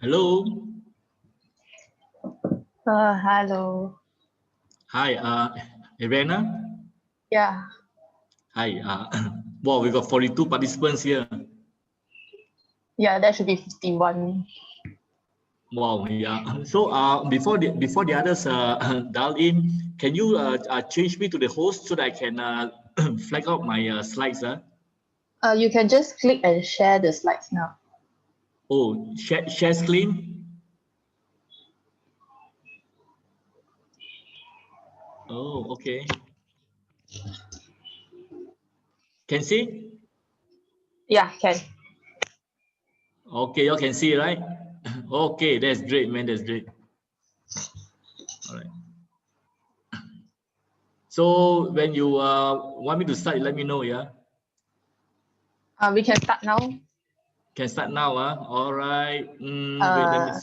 Hello. Hello. Hi, Irena. Yeah. Hi. Wow, we got 42 participants here. Yeah, that should be 51. Wow. Yeah. So before the others dial in, can you change me to the host so that I can flag out my slides? You can just click and share the slides now. Oh, share screen. Oh, okay. Can see? Yeah, can. Okay, you can see, right? Okay, that's great, man. That's great. All right. So when you want me to start, let me know, yeah? We can start now. Can start now, all right. Wait, let me...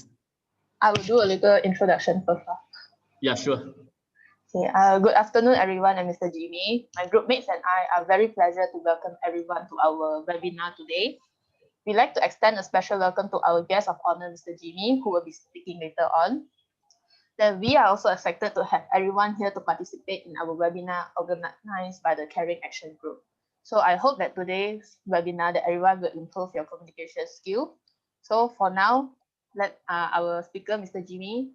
I will do a little introduction first. Yeah, sure. Okay, good afternoon, everyone. I'm Mr. Jimmy. My group mates and I are very pleased to welcome everyone to our webinar today. We'd like to extend a special welcome to our guest of honor, Mr. Jimmy, who will be speaking later on. Then we are also excited to have everyone here to participate in our webinar organized by the Caring Action Group. So I hope that today's webinar that everyone will improve your communication skill. So for now, let our speaker, Mr. Jimmy,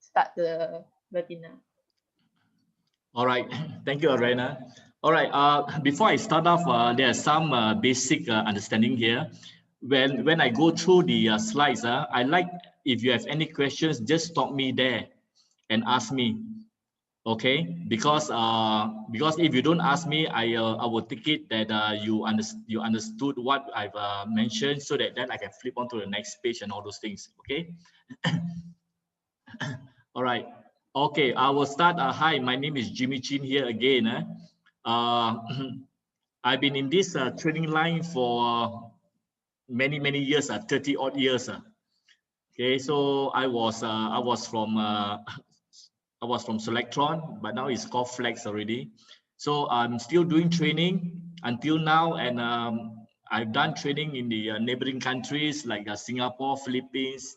start the webinar. All right. Thank you, Arena. All right. Before I start off, there are some basic understanding here. When I go through the slides, I like if you have any questions, just stop me there and ask me. Okay, because if you don't ask me, I will take it that you understood what I've mentioned, so that then I can flip on to the next page and all those things. Okay. All right. Okay, I will start. Hi, my name is Jimmy Chin here again. I've been in this training line for many years, 30 odd years. Okay, so I was from Selectron, but now it's called Flex already. So I'm still doing training until now, and I've done training in the neighboring countries like Singapore, Philippines,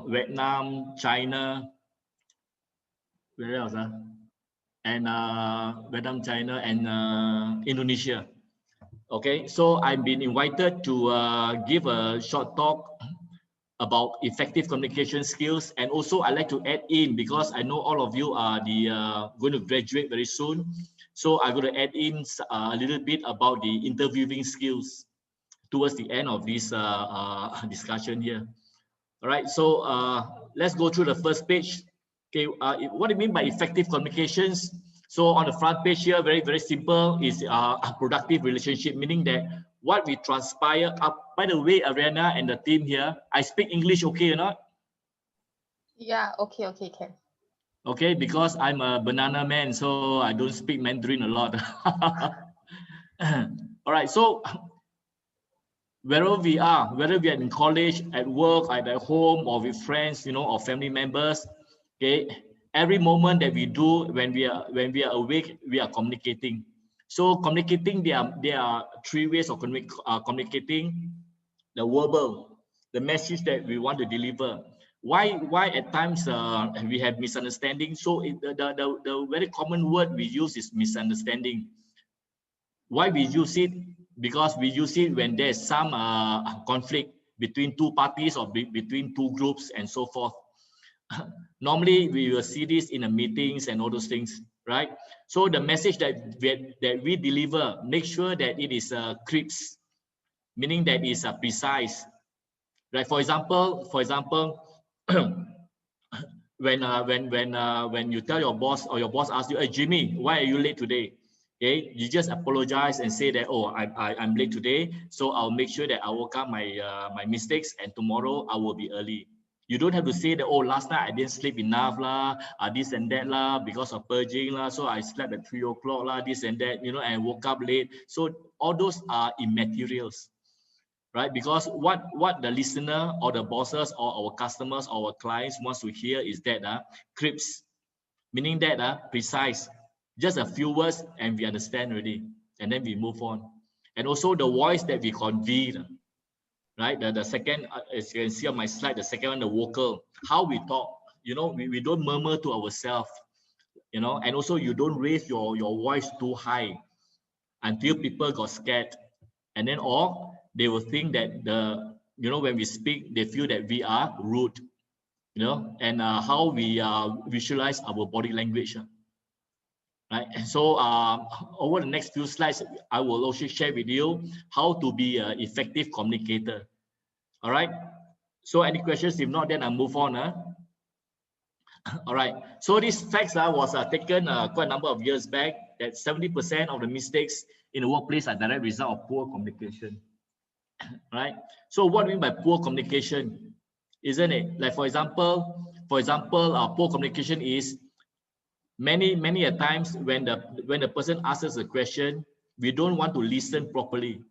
Vietnam, China, where else? And Vietnam, China, and Indonesia. Okay, so I've been invited to give a short talk about effective communication skills, and also I like to add in, because I know all of you are going to graduate very soon, so I'm going to add in a little bit about the interviewing skills towards the end of this discussion here. All right, so let's go through the first page. Okay, what do you mean by effective communications? So on the front page here, very simple, is a productive relationship, meaning that what we transpire up. By the way, Ariana and the team here, I speak English okay or not? Yeah, okay, can. Okay, because I'm a banana man, so I don't speak Mandarin a lot. All right, so wherever we are, whether we are in college, at work, at home, or with friends, or family members, okay, every moment that we do when we are awake, we are communicating. So communicating, there are three ways of communicating: the verbal, the message that we want to deliver. Why at times we have misunderstanding? So the very common word we use is misunderstanding. Why we use it? Because we use it when there's some conflict between two parties or between two groups and so forth. Normally, we will see this in the meetings and all those things, right? So the message that we deliver, make sure that it is crisp, meaning that it's precise, right? For example, when you tell your boss, or your boss asks you, "Hey Jimmy, why are you late today?" Okay, you just apologize and say that, "Oh, I'm late today, so I'll make sure that I work out my mistakes, and tomorrow I will be early." You don't have to say that, "Oh, last night I didn't sleep enough lah, this and that lah, because of purging lah, so I slept at 3 o'clock lah, this and that, and woke up late." So all those are immaterials, right? Because what the listener or the bosses or our customers or our clients wants to hear is that crisp, meaning that precise, just a few words and we understand already, and then we move on. And also the voice that we convey, right? The second, as you can see on my slide, the second one, the vocal, how we talk, we don't murmur to ourselves, and also you don't raise your voice too high until people got scared, and then or they will think that when we speak, they feel that we are rude, and how we visualize our body language, right? So over the next few slides, I will also share with you how to be an effective communicator. All right, so any questions? If not, then I'll move on. All right, so this facts was taken quite a number of years back, that 70% of the mistakes in the workplace are direct result of poor communication. Right? So what do you mean by poor communication? Isn't it? Like for example, poor communication is many a times when the person asks a question, we don't want to listen properly,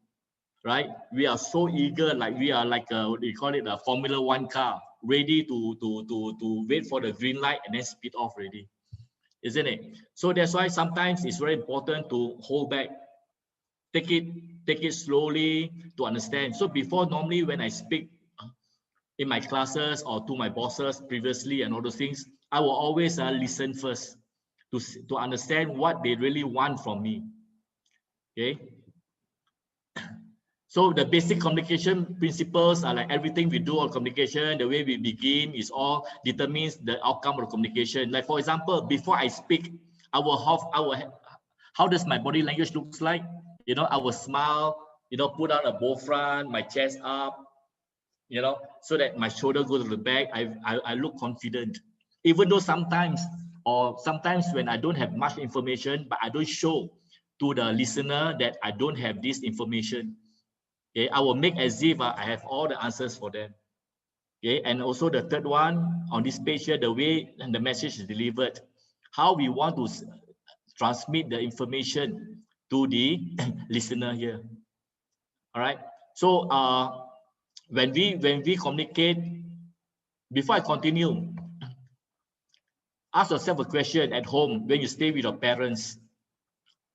right? We are so eager, like we are like what do you call it, a Formula One car, ready to wait for the green light and then speed off already, isn't it? So that's why sometimes it's very important to hold back, take it slowly to understand. So before, normally when I speak in my classes or to my bosses previously and all those things, I will always listen first to understand what they really want from me. Okay. So the basic communication principles are like everything we do on communication, the way we begin is all determines the outcome of communication. Like for example, before I speak, how does my body language looks like? I will smile, put out a bow front, my chest up, so that my shoulder goes to the back. I look confident, even though sometimes when I don't have much information, but I don't show to the listener that I don't have this information. Okay, I will make as if I have all the answers for them. Okay, and also the third one on this page here, the way and the message is delivered, how we want to transmit the information to the listener here. All right. So when we communicate, before I continue, ask yourself a question at home when you stay with your parents,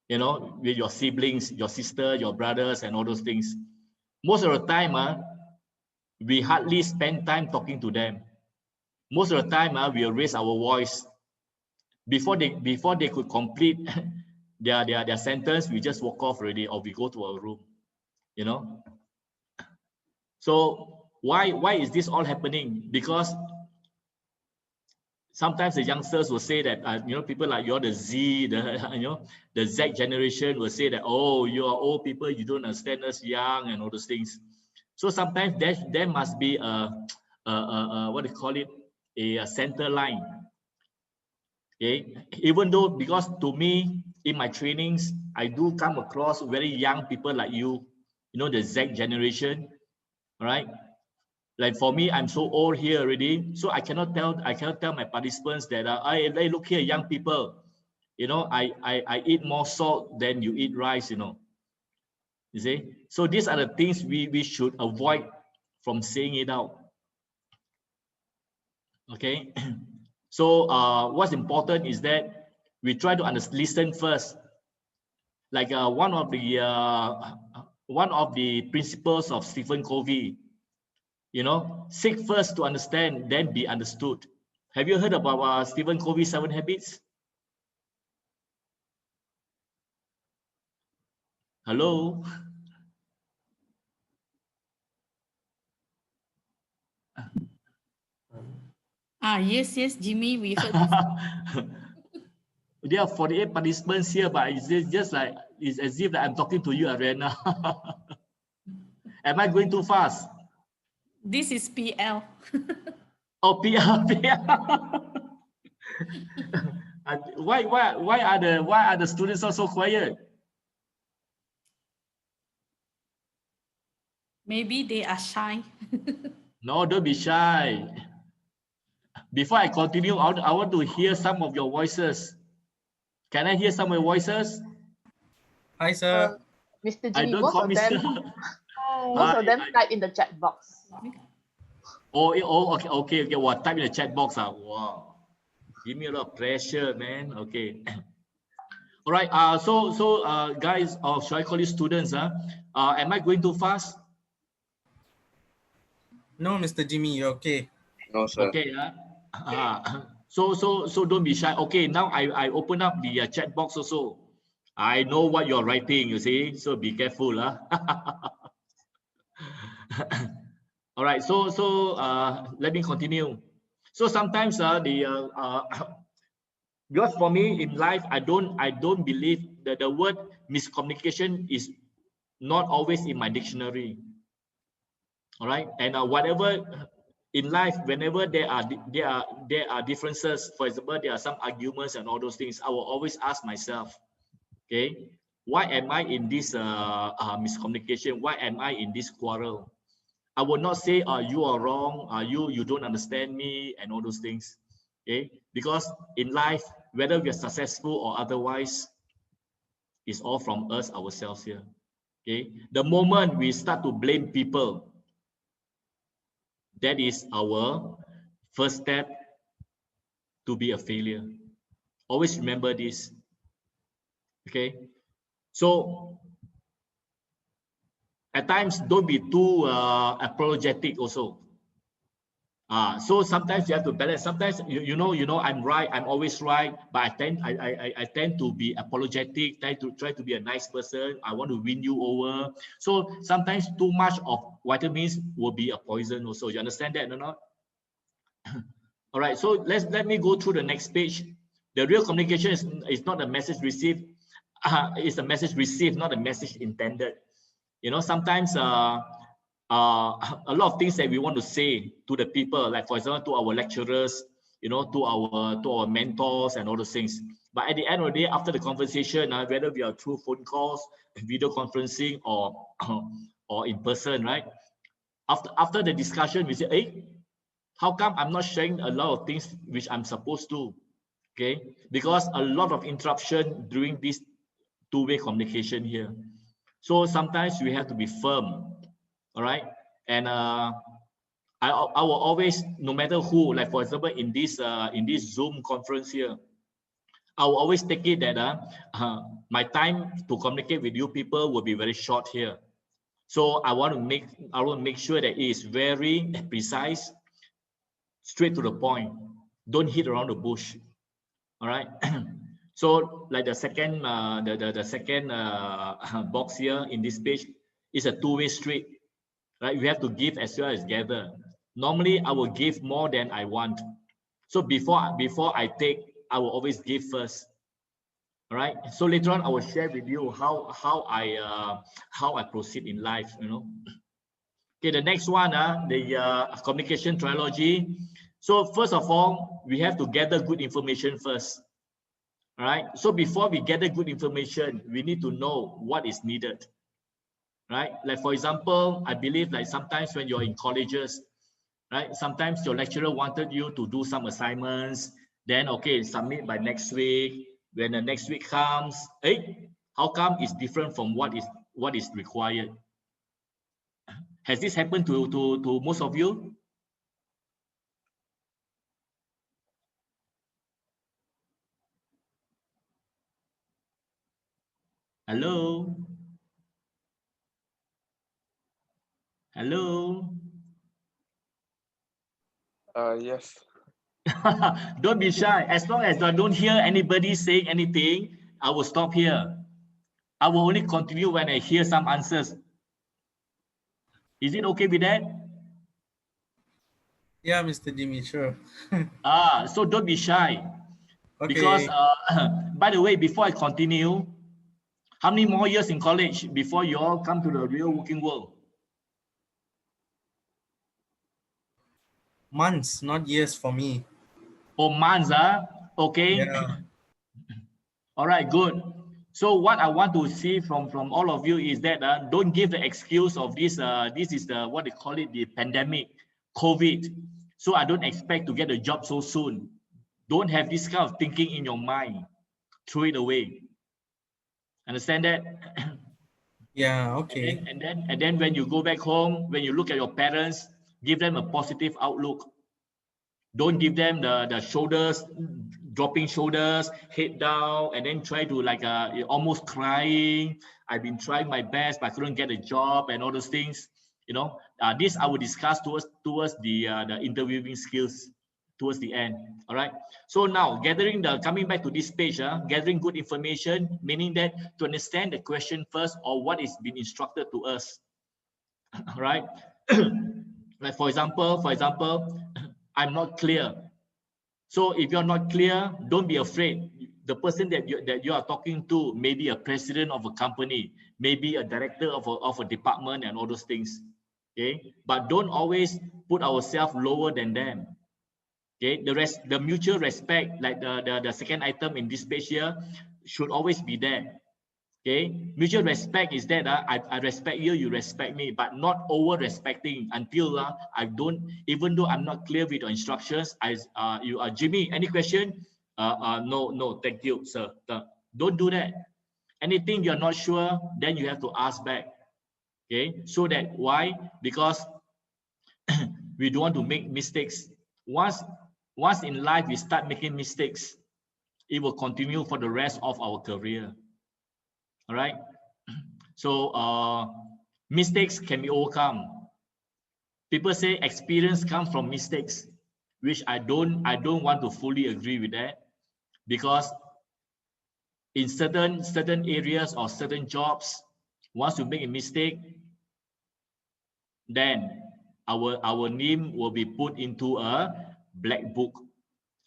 you know, with your siblings, your sister, your brothers, and all those things. Most of the time, we hardly spend time talking to them. Most of the time, we'll raise our voice before they could complete their sentence. We just walk off already, or we go to our room. You know. So why is this all happening? Because sometimes the youngsters will say that you know, people like you're the Z, the Z generation will say that, oh, you are old people, you don't understand us young and all those things. So sometimes there must be a what do you call it, a center line. Okay, even though, because to me in my trainings I do come across very young people like you know, the Z generation. All right. Like for me, I'm so old here already, so I cannot tell my participants that hey, look here, young people, you know, I eat more salt than you eat rice, you know. You see, so these are the things we should avoid from saying it out. Okay, so what's important is that we try to listen first. Like one of the principles of Stephen Covey. You know, seek first to understand, then be understood. Have you heard about Stephen Covey's 7 Habits? Hello? Yes, Jimmy, we heard before. There are 48 participants here, but it's just like, it's as if I'm talking to you, Ariana. Am I going too fast? This is PL. Oh, PR. Why are the students so quiet? Maybe they are shy. No, don't be shy. Before I continue, I want to hear some of your voices. Can I hear some of your voices? Hi, sir. Mr. I Jimmy, don't call me sir. most of them type in the chat box. Oh, okay. Well, type in the chat box. Wow. Give me a lot of pressure, man. Okay. All right. So guys, or should I call you students? Am I going too fast? No, Mr. Jimmy, you're okay. No, sir. Okay. So don't be shy. Okay. Now I open up the chat box also. I know what you're writing. You see, so be careful, All right. So let me continue. So sometimes because for me in life, I don't believe that the word miscommunication is not always in my dictionary. All right, and whatever in life, whenever there are differences, for example, there are some arguments and all those things, I will always ask myself, okay, why am I in this miscommunication? Why am I in this quarrel? I will not say, you are wrong, you don't understand me, and all those things. Okay, because in life, whether we are successful or otherwise, it's all from us ourselves here. Okay, the moment we start to blame people, that is our first step to be a failure. Always remember this. Okay, so at times don't be too apologetic also. So sometimes you have to balance. Sometimes you know I'm right, I'm always right, but I tend to be apologetic, try to be a nice person. I want to win you over. So sometimes too much of vitamins will be a poison also. You understand that or not? All right, so let me go through the next page. The real communication is not a message received, it's a message received, not a message intended. You know, sometimes a lot of things that we want to say to the people, like for example, to our lecturers, you know, to our mentors and all those things. But at the end of the day, after the conversation, whether we are through phone calls, video conferencing, or in person, right? After the discussion, we say, hey, How come I'm not sharing a lot of things which I'm supposed to? Okay, because a lot of interruption during this two-way communication here. So sometimes we have to be firm, all right? And I will always, no matter who, like for example, in this Zoom conference here, I will always take it that my time to communicate with you people will be very short here. So I want to make sure that it is very precise, straight to the point. Don't hit around the bush. All right. So like the second box here in this page is a two-way street, right? We have to give as well as gather. Normally I will give more than I want. So before I take, I will always give first. All right. So later on I will share with you how I proceed in life, you know. Okay, the next one, the communication trilogy. So first of all, we have to gather good information first. All right. So before we gather good information, we need to know what is needed. Right. Like for example, I believe like sometimes when you're in colleges, right, sometimes your lecturer wanted you to do some assignments, then okay, submit by next week. When the next week comes, hey, how come it's different from what is required? Has this happened to most of you? Hello? Hello? Yes. Don't be shy. As long as I don't hear anybody saying anything, I will stop here. I will only continue when I hear some answers. Is it okay with that? Yeah, Mr. Jimmy, sure. So don't be shy. Okay. Because, by the way, before I continue, how many more years in college before you all come to the real working world? Months, not years for me. Oh, months, okay. Yeah. All right, good. So what I want to see from all of you is that don't give the excuse of this. This is the what they call it, the pandemic, COVID. So I don't expect to get a job so soon. Don't have this kind of thinking in your mind. Throw it away. Understand that? Yeah. Okay. And then when you go back home, when you look at your parents, give them a positive outlook. Don't give them the shoulders, dropping shoulders, head down, and then try to like almost crying. I've been trying my best, but I couldn't get a job and all those things. You know, this I will discuss towards the interviewing skills towards the end. All right. So now coming back to this page, gathering good information, meaning that to understand the question first or what is being instructed to us. All right. Like for example, I'm not clear. So if you're not clear, don't be afraid. The person that you are talking to may be a president of a company, maybe a director of a department and all those things. Okay, but don't always put ourselves lower than them. Okay, the mutual respect, like the second item in this page here, should always be there. Okay, mutual respect is that I respect you, you respect me, but not over respecting until I don't, even though I'm not clear with your instructions. You are Jimmy. Any question? No, thank you, sir. Don't do that. Anything you're not sure, then you have to ask back. Okay, so that why? Because we don't want to make mistakes. Once in life we start making mistakes, it will continue for the rest of our career. All right. So mistakes can be overcome. People say experience comes from mistakes, which I don't want to fully agree with that, because in certain areas or certain jobs, once you make a mistake, then our name will be put into a black book,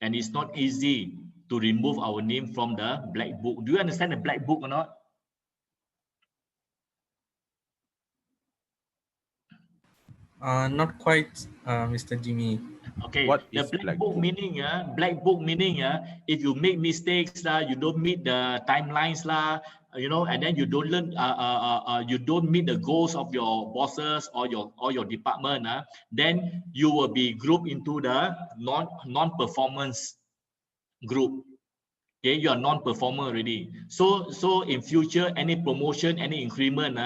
and it's not easy to remove our name from the black book. Do you understand the black book or not? Not quite, Mr. Jimmy. Okay, What the is black book meaning, if you make mistakes, you don't meet the timelines, you know, and then you don't learn, you don't meet the goals of your bosses or your department, then you will be grouped into the non-performance group. Okay, you are non-performer already. So in future, any promotion, any increment,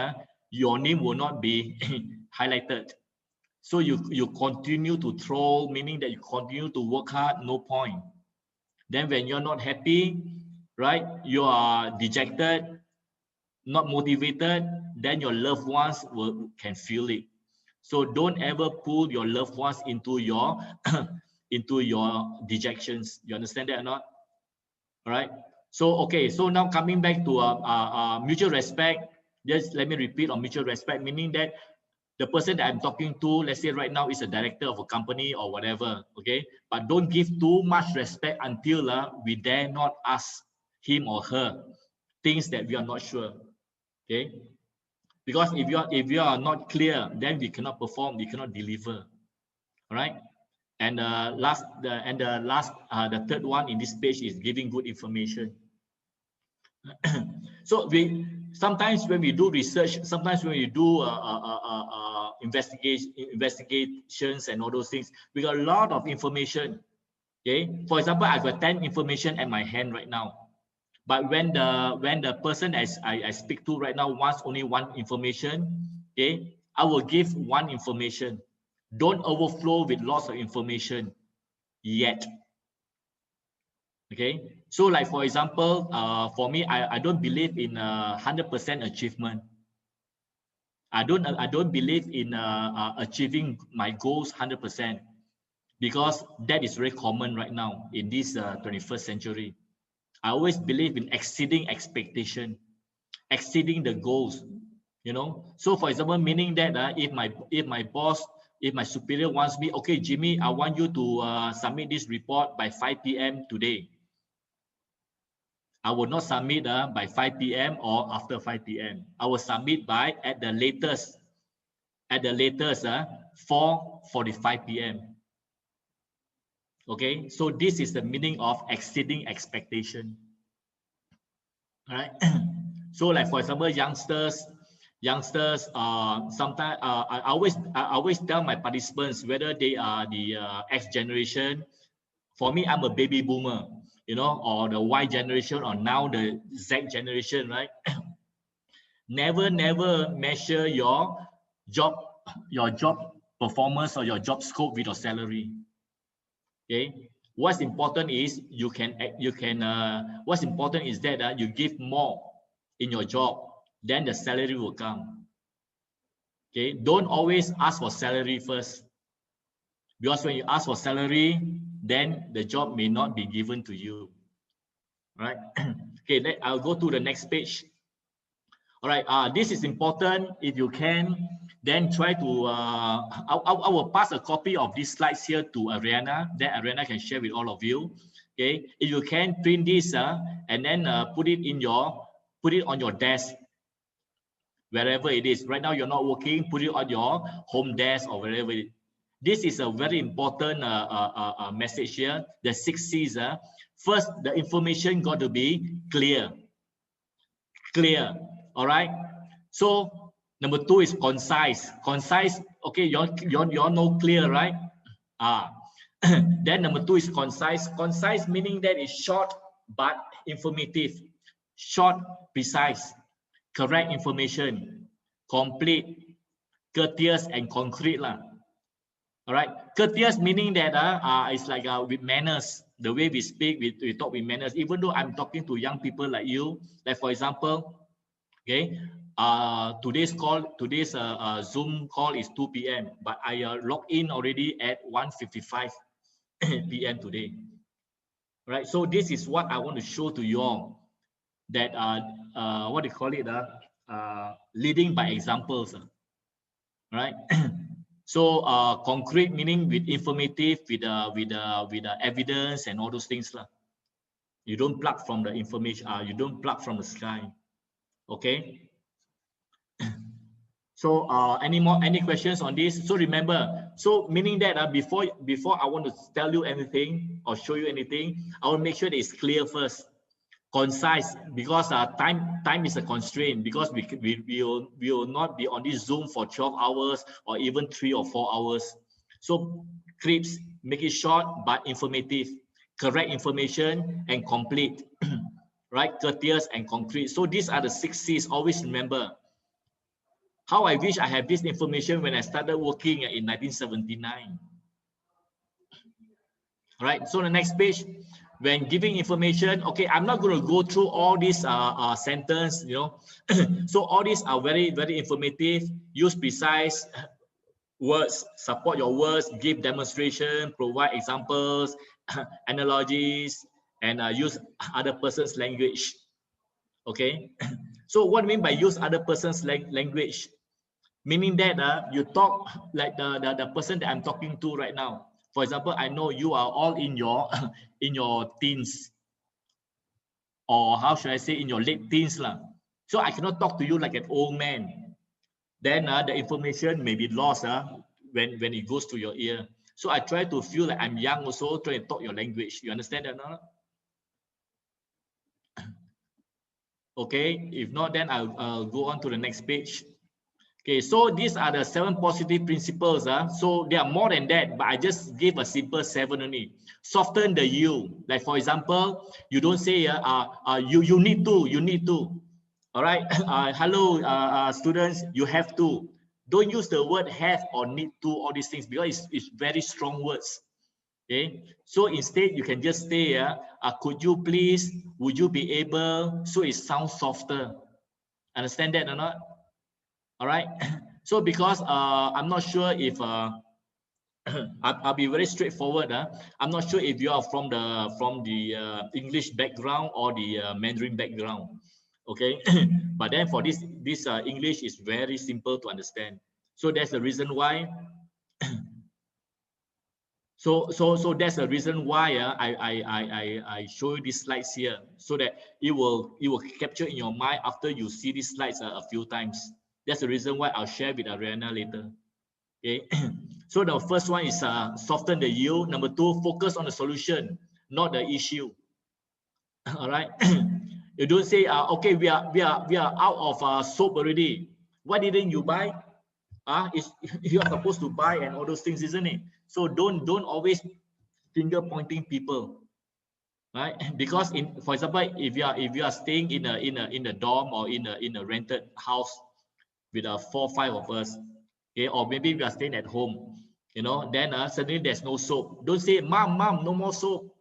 your name will not be highlighted. So you continue to troll, meaning that you continue to work hard, no point. Then when you're not happy, right, you are dejected, not motivated, then your loved ones can feel it. So don't ever pull your loved ones into your into your dejections. You understand that or not? All right. So okay. So now coming back to mutual respect. Just let me repeat on mutual respect, meaning that the person that I'm talking to, let's say right now, is a director of a company or whatever. Okay. But don't give too much respect until we dare not ask him or her things that we are not sure. Okay. Because if you are not clear, then we cannot perform, we cannot deliver. All right. And the third one in this page is giving good information. So sometimes when we do research, sometimes when we do investigations and all those things, we got a lot of information. Okay, for example, I've got 10 information at my hand right now. But when the person as I speak to right now wants only one information, okay, I will give one information. Don't overflow with lots of information yet. Okay, so like for example, for me, I don't believe in 100% achievement. I don't believe in achieving my goals 100%, because that is very common right now in this 21st century. I always believe in exceeding expectation, exceeding the goals. You know, so for example, meaning that if my boss, if my superior wants me, okay, Jimmy, I want you to submit this report by 5 p.m. today. I will not submit by 5 p.m. or after 5 p.m. I will submit by at the latest 4:45 p.m. Okay, so this is the meaning of exceeding expectation. All right. So like for example, youngsters, sometimes I always tell my participants whether they are the X generation. For me, I'm a baby boomer, you know, or the Y generation, or now the Z generation, right? Never measure your job performance or your job scope with your salary. Okay. What's important is what's important is that you give more in your job, then the salary will come. Okay, don't always ask for salary first, because when you ask for salary, then the job may not be given to you. Right. Okay, I'll go to the next page. All right, this is important. If you can, then try to I will pass a copy of these slides here to Ariana, then Ariana can share with all of you. Okay, if you can print this and then put it on your desk, wherever it is. Right now you're not working, put it on your home desk or wherever it is. This is a very important message here. The 6 C's. First, the information got to be clear. All right. So number 2 is concise. Okay, you all know clear, right? Then number 2 is concise. Concise meaning that it's short but informative. Short, precise, correct information, complete, courteous and concrete lah. All right. Courteous meaning that it's like with manners. The way we speak, we talk with manners. Even though I'm talking to young people like you, like for example, okay, today's Zoom call is 2 p.m. but I logged in already at 1:55 p.m. today. Right. So this is what I want to show to you all, that what do you call it? Leading by examples. Right. So concrete meaning with informative, with evidence and all those things lah. You don't pluck from the information. You don't pluck from the sky. Okay. So any questions on this? So remember, so meaning that before I want to tell you anything or show you anything, I will make sure that it's clear first. concise, because time is a constraint, because we will not be on this Zoom for 12 hours or even 3 or 4 hours. So crisp, make it short but informative, correct information and complete, right? Courteous and concrete. So these are the 6 C's. Always remember. How I wish I had this information when I started working in 1979. All right, so the next page, when giving information, okay, I'm not going to go through all these sentence, you know. So all these are very, very informative. Use precise words, support your words, give demonstration, provide examples, analogies, and use other person's language. Okay, so what I mean by use other person's language? Meaning that you talk like the person that I'm talking to right now. For example, I know you are all in your in your teens, or how should I say, in your late teens lah. So I cannot talk to you like an old man. Then the information may be lost when it goes to your ear. So I try to feel like I'm young also, try to talk your language. You understand that or not? Okay, if not, then I'll go on to the next page. Okay, so these are the 7 positive principles. So there are more than that, but I just gave a simple 7 only. Soften the you. Like for example, you don't say you need to. All right. Hello, students. You have to. Don't use the word have or need to, all these things, because it's very strong words. Okay. So instead, you can just say, could you please? Would you be able? So it sounds softer. Understand that or not? All right. So because I'm not sure if I'll be very straightforward. I'm not sure if you are from the English background or the Mandarin background. Okay. But then for this English is very simple to understand. So that's the reason why. So that's the reason why I show you these slides here, so that it will capture in your mind after you see these slides a few times. That's the reason why I'll share with Ariana later. Okay. So the first one is soften the you. Number 2, focus on the solution, not the issue. All right. You don't say, okay, we are out of soap already. Why didn't you buy? You are supposed to buy and all those things, isn't it? So don't always finger pointing people, right? Because for example, if you are staying in a dorm or in a rented house with 4 or 5 of us, okay, or maybe we are staying at home, you know, then suddenly there's no soap. Don't say, mom, no more soap.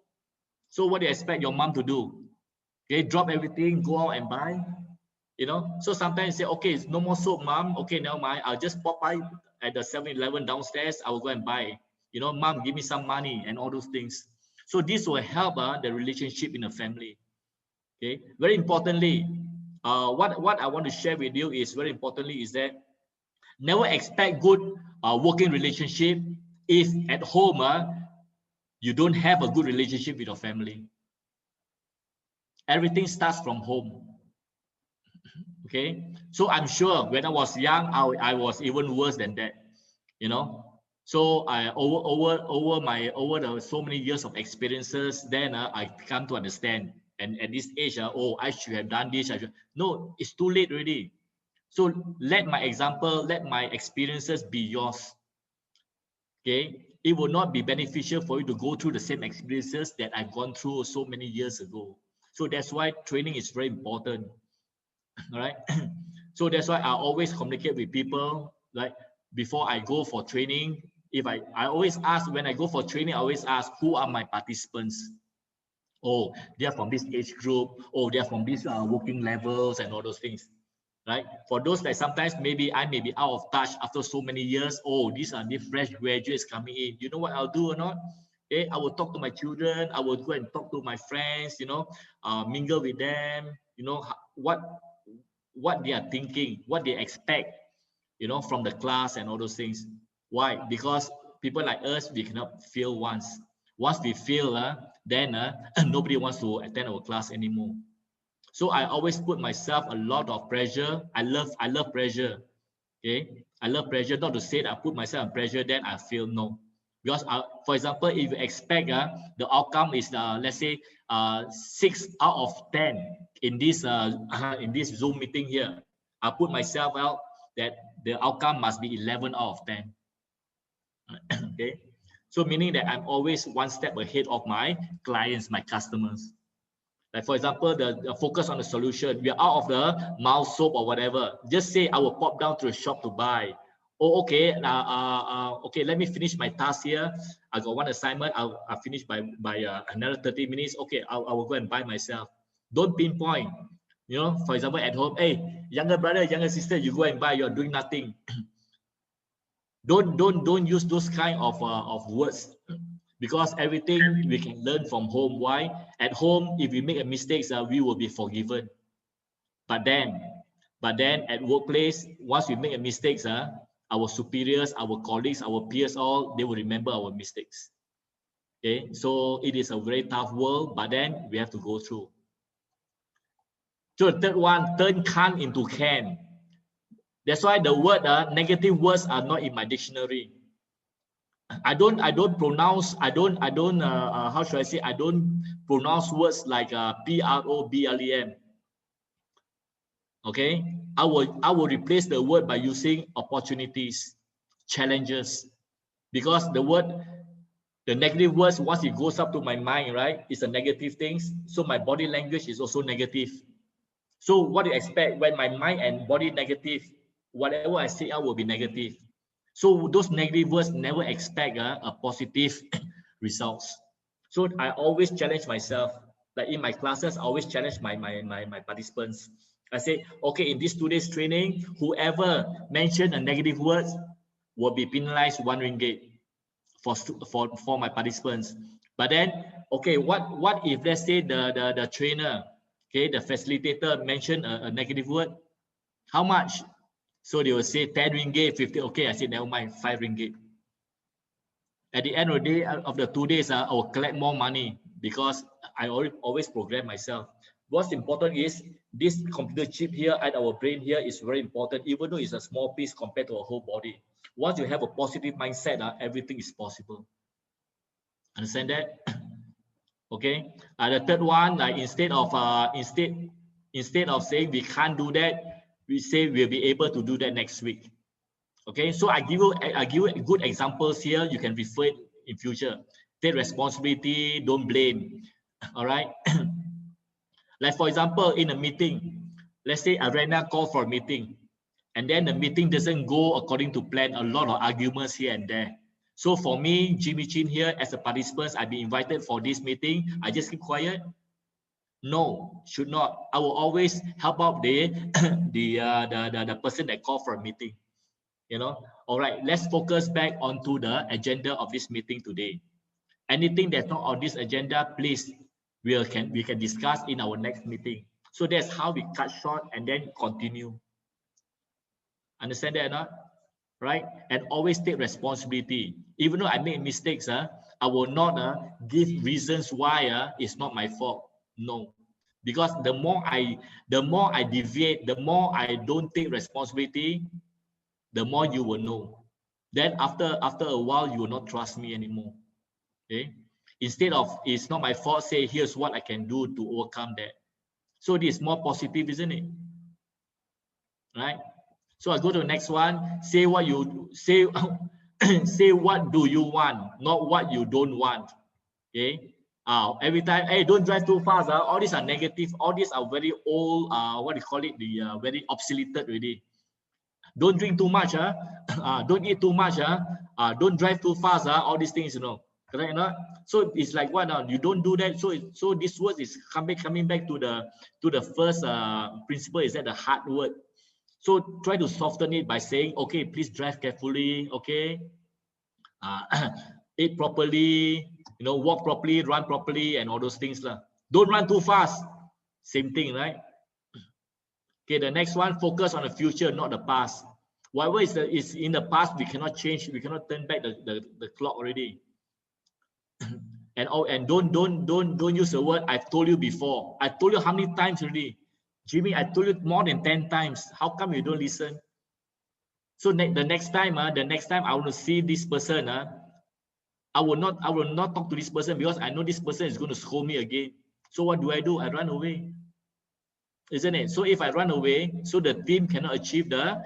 So what do you expect your mom to do? Okay, drop everything, go out and buy, you know. So sometimes you say, okay, no more soap, mom. Okay, never mind. I'll just pop by at the 7-Eleven downstairs. I will go and buy. You know, mom, give me some money and all those things. So this will help the relationship in the family. Okay, very importantly, what I want to share with you is very importantly is that never expect good working relationship if at home you don't have a good relationship with your family. Everything starts from home. Okay, so I'm sure when I was young, I was even worse than that, you know. So I over the so many years of experiences, then I come to understand. And at this age, oh, I should have done this. No, it's too late already. So let my example, let my experiences be yours. Okay, it will not be beneficial for you to go through the same experiences that I've gone through so many years ago. So that's why training is very important. All right. So that's why I always communicate with people, like before I go for training. If I always ask, when I go for training, I always ask, who are my participants? Oh, they are from this age group. Oh, they are from these working levels and all those things, right? For those that sometimes maybe I may be out of touch after so many years. Oh, these are the fresh graduates coming in. You know what I'll do or not? Okay, I will talk to my children. I will go and talk to my friends, you know, mingle with them, you know, what they are thinking, what they expect, you know, from the class and all those things. Why? Because people like us, we cannot fail once. Once we fail, then nobody wants to attend our class anymore. So I always put myself a lot of pressure. I love pressure. Okay, I love pressure. Not to say that I put myself in pressure, then I feel. No. Because for example, if you expect the outcome is let's say 6 out of 10 in this in this Zoom meeting here, I put myself out that the outcome must be 11 out of 10. Okay, so meaning that I'm always one step ahead of my clients, my customers. Like for example, the focus on the solution. We are out of the mouth soap or whatever. Just say I will pop down to the shop to buy. Oh, okay. Okay, let me finish my task here. I got one assignment. I'll finish by another 30 minutes. Okay, I will go and buy myself. Don't pinpoint. You know, for example, at home, hey, younger brother, younger sister, you go and buy. You're doing nothing. Don't use those kind of words. Because everything we can learn from home. Why? At home, if we make a mistake, we will be forgiven. But then at workplace, once we make a mistake, our superiors, our colleagues, our peers, all they will remember our mistakes. Okay, so it is a very tough world, but then we have to go through. So the third one, turn can into can. That's why the word negative words are not in my dictionary. I don't pronounce, how should I say, I don't pronounce words like problem. Okay, I will replace the word by using opportunities, challenges, because the negative words, once it goes up to my mind, right, it's a negative things. So my body language is also negative. So what do you expect when my mind and body negative, whatever I say out will be negative. So those negative words never expect a positive results. So I always challenge myself. Like in my classes, I always challenge my participants. I say, okay, in this 2 days training, whoever mentioned a negative words will be penalized 1 ringgit for my participants. But then, okay, what if let's say the trainer, okay, the facilitator mentioned a negative word? How much? So they will say 10 ringgit, 50. Okay, I said, never mind, 5 ringgit. At the end of the day, of the 2 days, I will collect more money because I always program myself. What's important is this computer chip here at our brain here is very important, even though it's a small piece compared to our whole body. Once you have a positive mindset, everything is possible. Understand that? Okay. The third one, like instead of saying we can't do that, we say we'll be able to do that next week. Okay, so I give you good examples here. You can refer it in future. Take responsibility, don't blame. All right. Like for example, in a meeting, let's say Arena called for a meeting, and then the meeting doesn't go according to plan. A lot of arguments here and there. So for me, Jimmy Chin here as a participant, I've been invited for this meeting. I just keep quiet. No, should not. I will always help out the person that called for a meeting. You know, all right, let's focus back onto the agenda of this meeting today. Anything that's not on this agenda, please, we can discuss in our next meeting. So that's how we cut short and then continue. Understand that or not? Right? And always take responsibility. Even though I make mistakes, I will not give reasons why it's not my fault. No. Because the more I deviate, the more I don't take responsibility, the more you will know. Then after a while, you will not trust me anymore. Okay. Instead of it's not my fault, say here's what I can do to overcome that. So this is more positive, isn't it? Right. So I go to the next one. Say what you say. Say what do you want, not what you don't want. Okay. Every time, hey, don't drive too fast. All these are negative. All these are very old. What do you call it? The very obsolete already. Don't drink too much, don't eat too much, don't drive too fast, all these things, you know, correct or not? So it's like what now? You don't do that. So this word is coming back to the first principle, is that the hard word. So try to soften it by saying, okay, please drive carefully, okay, eat properly, you know, walk properly, run properly, and all those things lah. Don't run too fast. Same thing, right? Okay, the next one, focus on the future, not the past. Whatever is in the past, we cannot change. We cannot turn back the clock already. And don't use the word I've told you before. I told you how many times already, Jimmy? I told you more than 10 times. How come you don't listen? So the next time I want to see this person, I will not talk to this person because I know this person is going to scold me again. So what do? I run away, isn't it? So if I run away, so the team cannot achieve the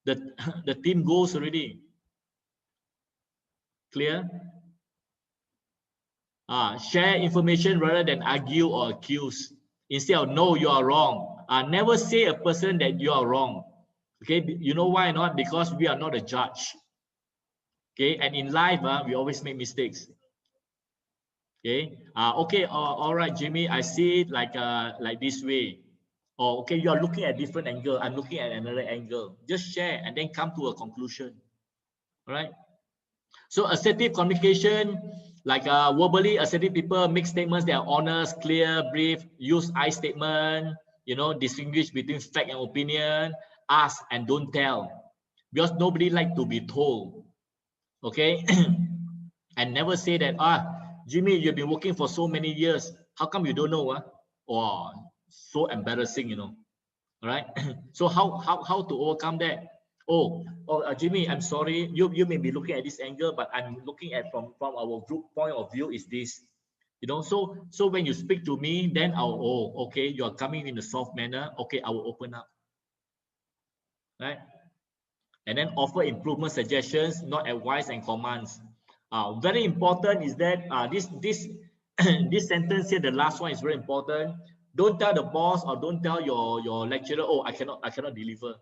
the team goals already. Clear? Share information rather than argue or accuse. Instead of no, you are wrong. Never say a person that you are wrong. Okay, you know why not? Because we are not a judge. Okay, and in life, we always make mistakes. Okay, okay, all right, Jimmy, I see it like this way. Or okay, you are looking at different angle. I'm looking at another angle. Just share and then come to a conclusion. All right. So assertive communication, like verbally assertive people make statements that are honest, clear, brief, use I statement, you know, distinguish between fact and opinion, ask and don't tell, because nobody like to be told. Okay. And never say that, Jimmy, you've been working for so many years. How come you don't know? Oh, so embarrassing, you know. All right. So how to overcome that? Jimmy, I'm sorry. You may be looking at this angle, but I'm looking at from our group point of view is this. You know, so when you speak to me, then okay, you are coming in a soft manner. Okay, I will open up. Right. And then offer improvement suggestions, not advice and commands. Very important is that this this sentence here, the last one is very important. Don't tell the boss or don't tell your lecturer, oh, I cannot deliver,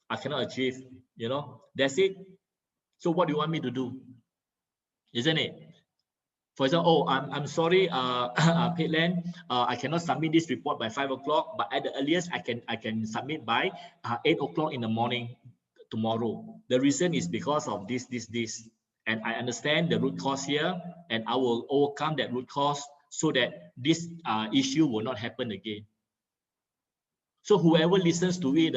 I cannot achieve, you know, that's it. So what do you want me to do? Isn't it? For example, I'm sorry, Peatland, I cannot submit this report by 5 o'clock, but at the earliest I can submit by 8 o'clock in the morning tomorrow. The reason is because of this, and I understand the root cause here, and I will overcome that root cause so that this issue will not happen again. So whoever listens to it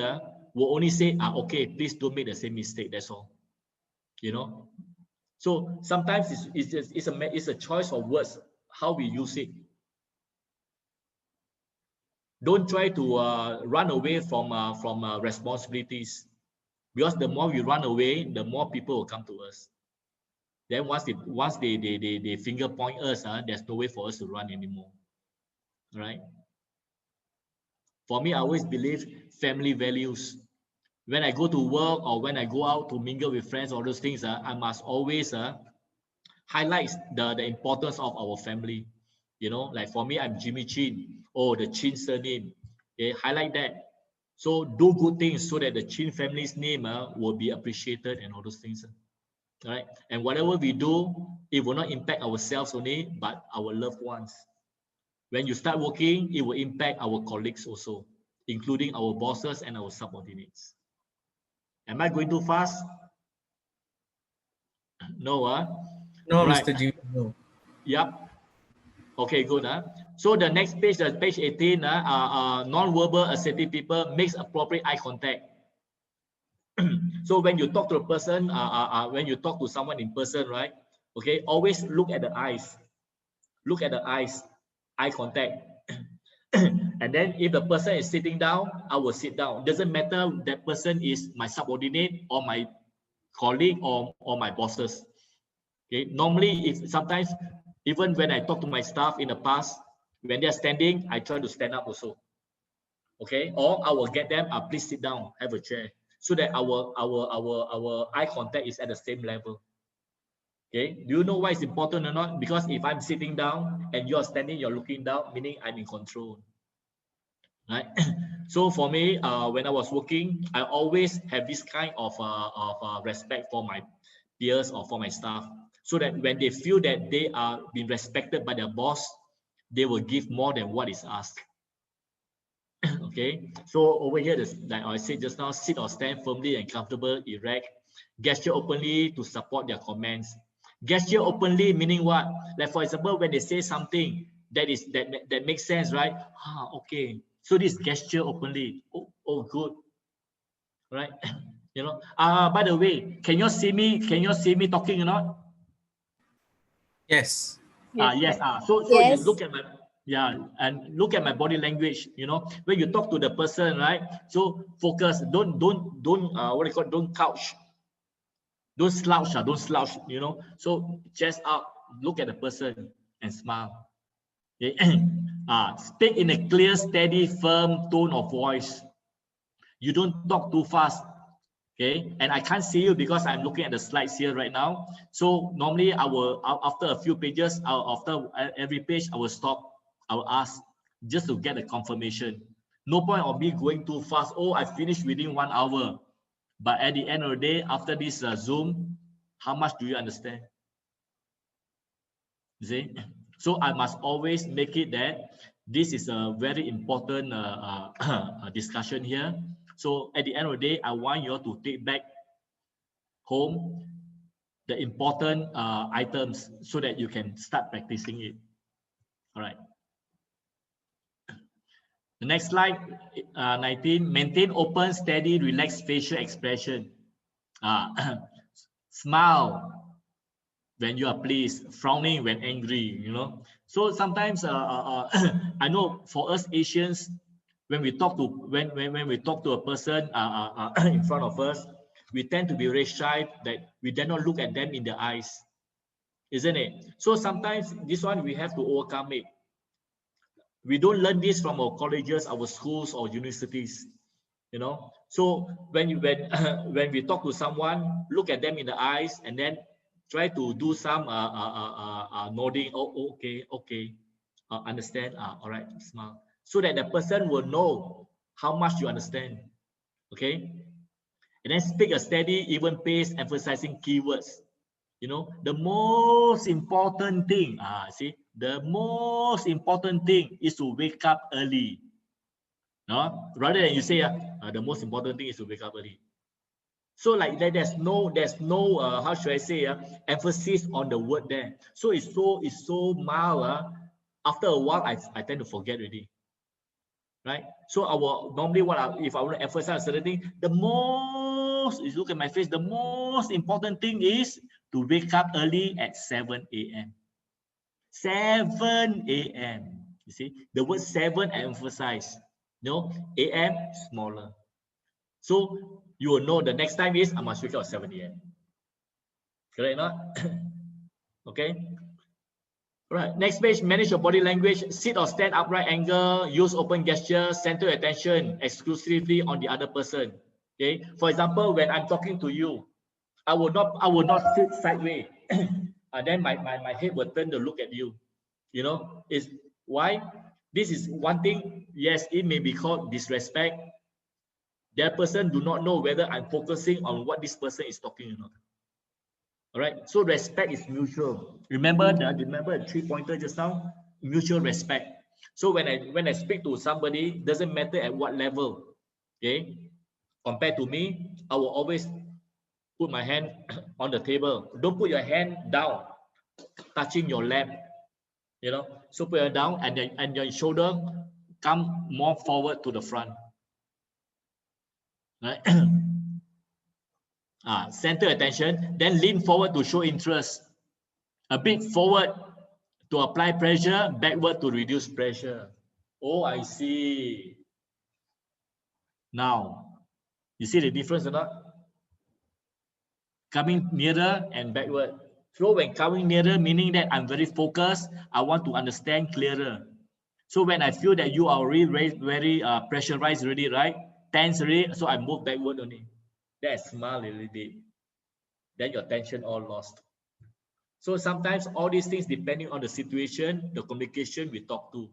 will only say, okay, please don't make the same mistake. That's all. You know. So sometimes it's a choice of words, how we use it. Don't try to run away from responsibilities, because the more we run away, the more people will come to us. Then once they finger point us, there's no way for us to run anymore. Right? For me, I always believe family values. When I go to work or when I go out to mingle with friends, all those things, I must always highlight the importance of our family. You know, like for me, I'm Jimmy Chin. Oh, the Chin surname. Okay, highlight that. So do good things so that the Chin family's name will be appreciated and all those things. Right? And whatever we do, it will not impact ourselves only, but our loved ones. When you start working, it will impact our colleagues also, including our bosses and our subordinates. Am I going too fast? No, No, right. Mr. Jimmy, no. Yep. Okay, good. So the next page, page 18, non-verbal assertive people makes appropriate eye contact. So when you talk to a person, when you talk to someone in person, right? Okay, always look at the eyes. Look at the eyes, eye contact. And then if the person is sitting down, I will sit down. Doesn't matter that person is my subordinate or my colleague or my bosses. Okay, normally if sometimes even when I talk to my staff in the past, when they're standing, I try to stand up also. Okay, or I will get them, please sit down, have a chair, so that our eye contact is at the same level. Okay, do you know why it's important or not? Because if I'm sitting down and you're standing, you're looking down, meaning I'm in control. Right? So for me, when I was working, I always have this kind of respect for my peers or for my staff, so that when they feel that they are being respected by their boss, they will give more than what is asked. Okay, so over here, like I said just now, sit or stand firmly and comfortable, erect, gesture openly to support their comments. Gesture openly meaning what? Like for example, when they say something that makes sense, right? Okay, so this gesture openly. Oh good, right? You know. By the way, can you see me? Can you see me talking or not? Yes. Yes. So Yes. you look at my and look at my body language. You know, when you talk to the person, right? So focus. Don't what do you call? Don't couch. Don't slouch, don't slouch, you know. So chest up, look at the person and smile. Okay? Speak in a clear, steady, firm tone of voice. You don't talk too fast. Okay, and I can't see you because I'm looking at the slides here right now. So normally I will, after a few pages, after every page, I will stop. I will ask just to get a confirmation. No point of me going too fast. Oh, I finished within 1 hour. But at the end of the day, after this Zoom, how much do you understand? You see? So I must always make it that this is a very important discussion here. So at the end of the day, I want you all to take back home the important items so that you can start practicing it. All right. The next slide, 19, maintain open, steady, relaxed facial expression. Smile when you are pleased, frowning when angry, you know. So sometimes I know for us Asians, when we talk to we talk to a person in front of us, we tend to be very shy that we dare not look at them in the eyes, isn't it? So sometimes this one we have to overcome it. We don't learn this from our colleges, our schools, or universities, you know. So when when we talk to someone, look at them in the eyes and then try to do some nodding. Oh, okay, understand. All right, smile, so that the person will know how much you understand. Okay, and then speak a steady, even pace, emphasizing keywords. You know, the most important thing. See, the most important thing is to wake up early. No, rather than you say the most important thing is to wake up early. So like there's no how should I say emphasis on the word there. So it's so mild. After a while, I tend to forget already. Right? So normally if I want to emphasize a certain thing, the most is look at my face. The most important thing is to wake up early at 7 a.m. 7 a.m. You see the word 7 emphasize. No, a.m. smaller. So you will know the next time is I must wake up at 7 a.m. Correct, not? Okay. Right. Next page, manage your body language. Sit or stand upright angle. Use open gesture. Center your attention exclusively on the other person. Okay. For example, when I'm talking to you, I will not sit sideways. And then my head will turn to look at you. You know, is why? This is one thing. Yes, it may be called disrespect. That person do not know whether I'm focusing on what this person is talking or not. All right. So respect is mutual. Remember the 3-pointer just now? Mutual respect. So when I speak to somebody, doesn't matter at what level. Okay. Compared to me, I will always put my hand on the table. Don't put your hand down, touching your lap. You know. So put it down and your shoulder come more forward to the front. Right. Center attention, then lean forward to show interest. A bit forward to apply pressure, backward to reduce pressure. Oh, I see. Now, you see the difference or not? Coming nearer and backward. So when coming nearer, meaning that I'm very focused, I want to understand clearer. So when I feel that you are really very pressurized already, right? Tense already, so I move backward only. Then I smile a little bit. Then your tension all lost. So sometimes all these things depending on the situation, the communication we talk to.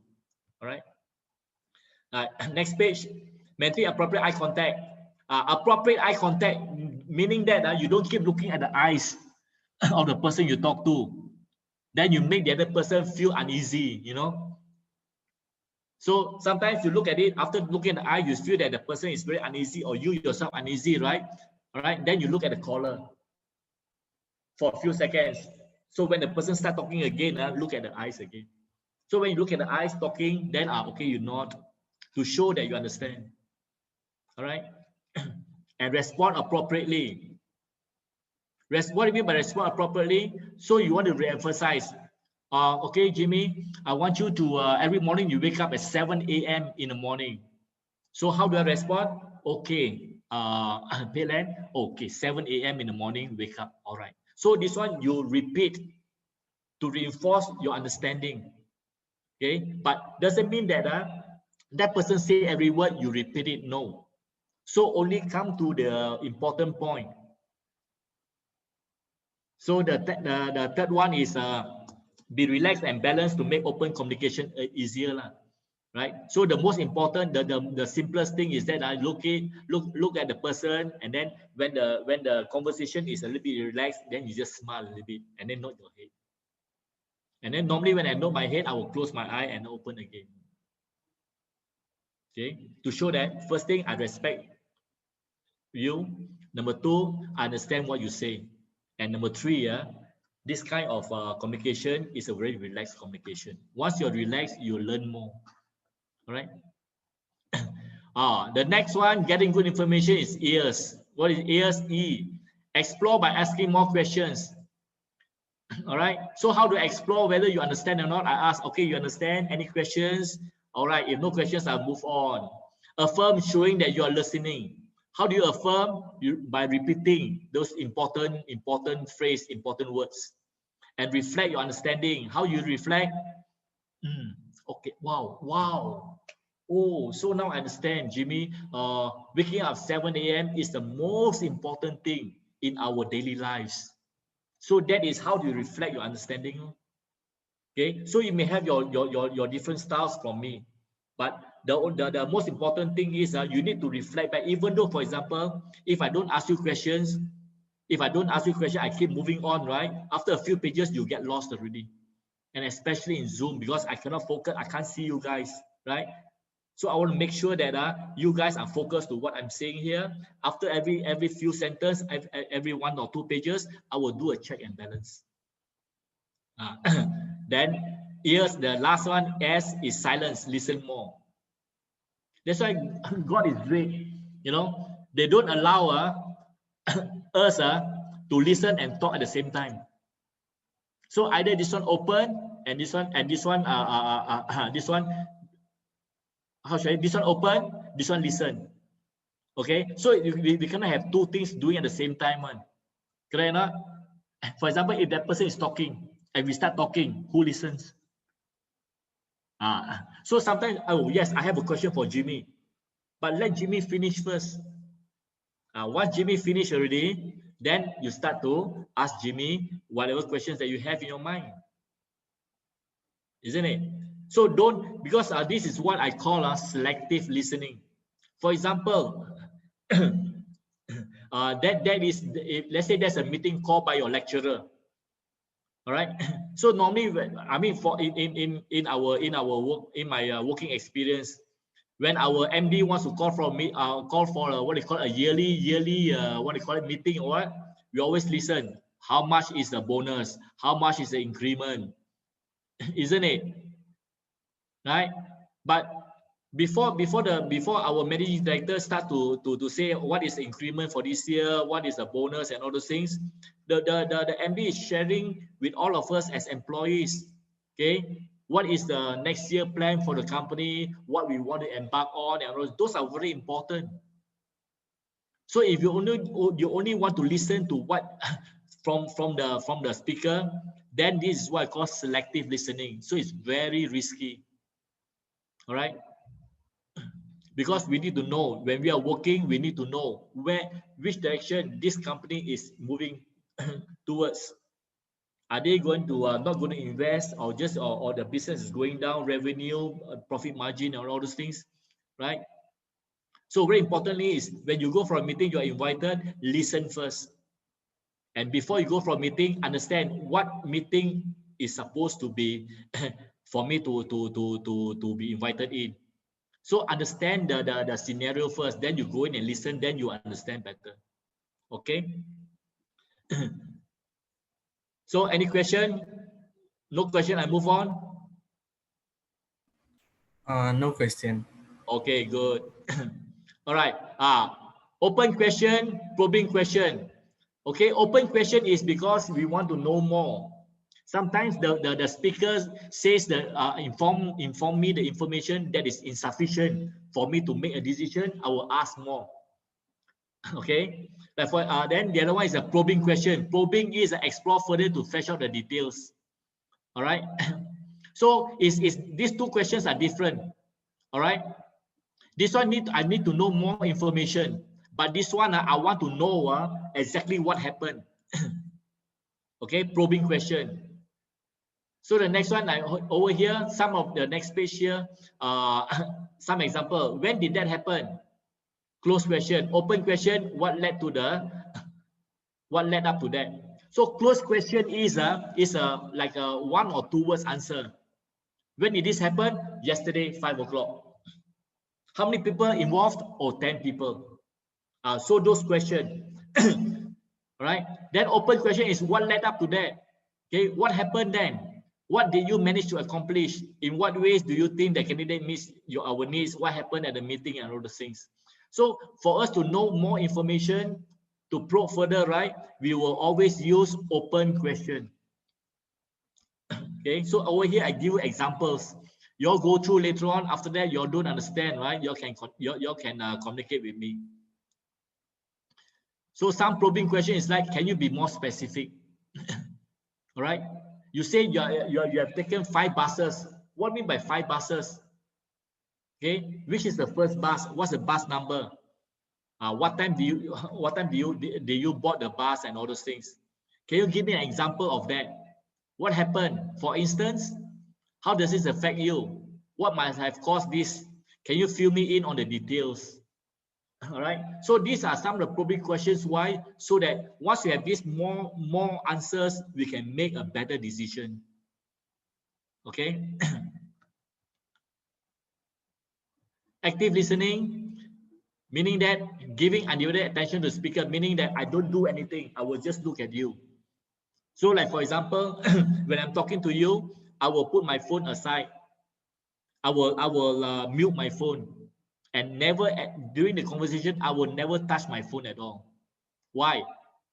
All right. Next page. Maintain appropriate eye contact. Appropriate eye contact meaning that you don't keep looking at the eyes of the person you talk to. Then you make the other person feel uneasy. You know. So sometimes you look at it after looking at the eye, you feel that the person is very uneasy or you yourself uneasy, right? All right. Then you look at the collar for a few seconds. So when the person start talking again, look at the eyes again. So when you look at the eyes talking, then okay, you nod to show that you understand. All right, and respond appropriately. What do you mean by respond appropriately? So you want to re-emphasize. Okay, Jimmy, I want you to every morning you wake up at 7 a.m. in the morning. So how do I respond? Okay, Pearland. Okay, 7 a.m. in the morning, wake up. All right. So this one you repeat to reinforce your understanding. Okay, but doesn't mean that that person say every word you repeat it. No. So only come to the important point. So the third one is be relaxed and balanced to make open communication easier lah. Right. So the most important, the simplest thing is that I look at the person, and then when the conversation is a little bit relaxed, then you just smile a little bit and then nod your head. And then normally when I nod my head, I will close my eye and open again. Okay, to show that first thing, I respect you. Number two, I understand what you say. And number three, this kind of communication is a very relaxed communication. Once you're relaxed, you learn more. All right. The next one, getting good information, is ears. What is ears? E. Explore by asking more questions. All right. So how to explore whether you understand or not? I ask, okay, you understand? Any questions? All right. If no questions, I'll move on. Affirm, showing that you are listening. How do you affirm? By repeating those important phrase, important words, and reflect your understanding. How you reflect? Okay. Wow. Oh, so now I understand, Jimmy. Waking up 7 a.m. is the most important thing in our daily lives. So that is how you reflect your understanding. Okay, so you may have your different styles from me, but the most important thing is you need to reflect back. Even though, for example, if I don't ask you questions, I keep moving on, right? After a few pages, you get lost already, and especially in Zoom, because I cannot focus, I can't see you guys, right? So I want to make sure that you guys are focused to what I'm saying here. After every few sentences, every 1 or 2 pages, I will do a check and balance. Then here's the last one. S is silence. Listen more. That's why God is great. You know, they don't allow us to listen and talk at the same time. So either this one open and this one this one. How should I? This one open, this one listen. Okay, so we cannot have two things doing at the same time, man. Correct or not? For example, if that person is talking and we start talking, who listens? So sometimes, oh yes, I have a question for Jimmy, but let Jimmy finish first. Once Jimmy finish already, then you start to ask Jimmy whatever questions that you have in your mind, isn't it? So don't, because this is what I call selective listening. For example, that is, let's say there's a meeting called by your lecturer. All right. So normally, I mean, for in my working experience, when our MD wants to call for what they call a yearly what they call it, meeting or what, we always listen. How much is the bonus? How much is the increment? Isn't it? Right? But before our managing director start to say what is the increment for this year, what is the bonus and all those things, the MD is sharing with all of us as employees. Okay, what is the next year plan for the company, what we want to embark on, and those are very important. So if you only want to listen to what from the speaker, then this is what I call selective listening. So it's very risky. All right, because we need to know when we are working, we need to know which direction this company is moving towards. Are they going to not going to invest, or just or the business is going down, revenue, profit margin, and all those things, right? So very importantly is when you go for a meeting, you are invited, listen first, and before you go for a meeting, understand what meeting is supposed to be for me to be invited in. So understand the scenario first, then you go in and listen, then you understand better. Okay. So any question? No question, I move on. No question. Okay, good. All right. Open question, probing question. Okay, open question is because we want to know more. Sometimes the speaker says that inform me the information that is insufficient for me to make a decision. I will ask more. Okay. Therefore, then the other one is a probing question. Probing is explore further to flesh out the details. All right. So is these two questions are different. All right. This one I need to know more information, but this one I want to know exactly what happened. Okay, probing question. So the next one, over here, some of the next page here, some example. When did that happen? Close question. Open question. What led up to that? So close question is like a 1 or 2 words answer. When did this happen? Yesterday, 5 o'clock. How many people involved? Oh, 10 people. So those questions. Right? Then open question is what led up to that? Okay, what happened then? What did you manage to accomplish? In what ways do you think the candidate meets our needs? What happened at the meeting and all those things? So for us to know more information, to probe further, right, we will always use open question. Okay, so over here I give you examples. You all go through later on. After that, you all don't understand, right? You all can communicate with me. So some probing question is like, can you be more specific? All right. You say you have taken 5 buses. What do you mean by 5 buses? Okay. Which is the first bus? What's the bus number? What time do you bought the bus and all those things? Can you give me an example of that? What happened? For instance, how does this affect you? What might have caused this? Can you fill me in on the details? All right. So these are some of the probing questions. Why? So that once we have these more answers, we can make a better decision. Okay. Active listening, meaning that giving undivided attention to the speaker, meaning that I don't do anything. I will just look at you. So like, for example, when I'm talking to you, I will put my phone aside. I will mute my phone. And never during the conversation, I will never touch my phone at all. Why?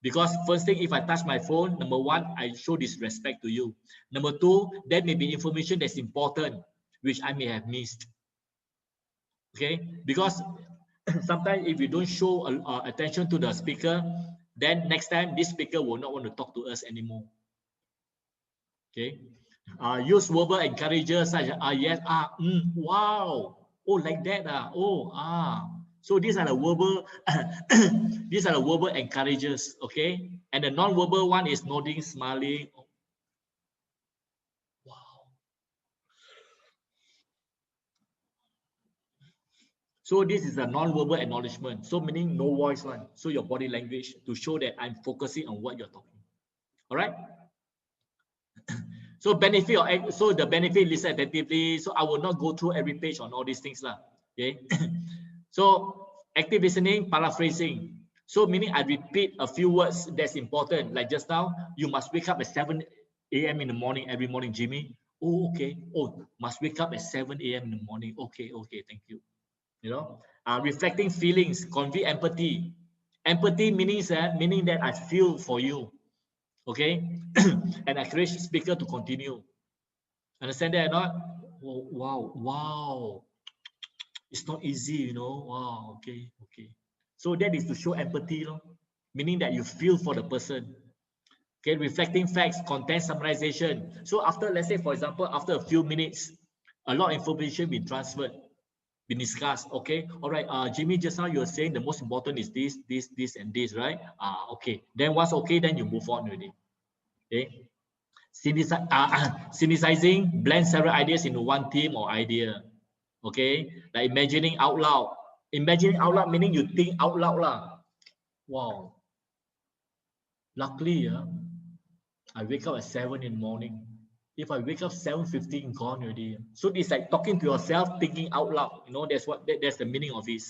Because first thing, if I touch my phone, number 1, I show disrespect to you. Number 2, there may be information that's important, which I may have missed. Okay? Because sometimes if you don't show attention to the speaker, then next time this speaker will not want to talk to us anymore. Okay? Use verbal encouragers such as yes, wow. Oh, like that. So these are the verbal these are the verbal encouragers, okay? And the non-verbal one is nodding, smiling. Wow. So this is a non-verbal acknowledgement. So meaning no voice one. So your body language to show that I'm focusing on what you're talking. All right. So the benefit, listen attentively. So I will not go through every page on all these things lah. Okay. So active listening, paraphrasing. So meaning I repeat a few words that's important. Like just now, you must wake up at 7 a.m. in the morning every morning, Jimmy. Oh, okay. Oh, must wake up at 7 a.m. in the morning. Okay, thank you. You know, reflecting feelings, convey empathy. Empathy meaning that I feel for you. Okay, and encourage the speaker to continue. Understand that or not? Oh, wow. It's not easy, you know. Wow, okay. So that is to show empathy, meaning that you feel for the person. Okay, reflecting facts, content summarization. So after, let's say, for example, after a few minutes, a lot of information been transferred, been discussed. Okay, all right. Jimmy, just now you were saying the most important is this, and this, right? Okay. Then once okay, then you move on already. Okay. Synthesizing, blend several ideas into one theme or idea. Okay, like imagining out loud. Imagining out loud meaning you think out loud lah. Wow. Luckily, I wake up at 7 in the morning. If I wake up 7:15, gone already. So it's like talking to yourself, thinking out loud. You know, that's the meaning of it.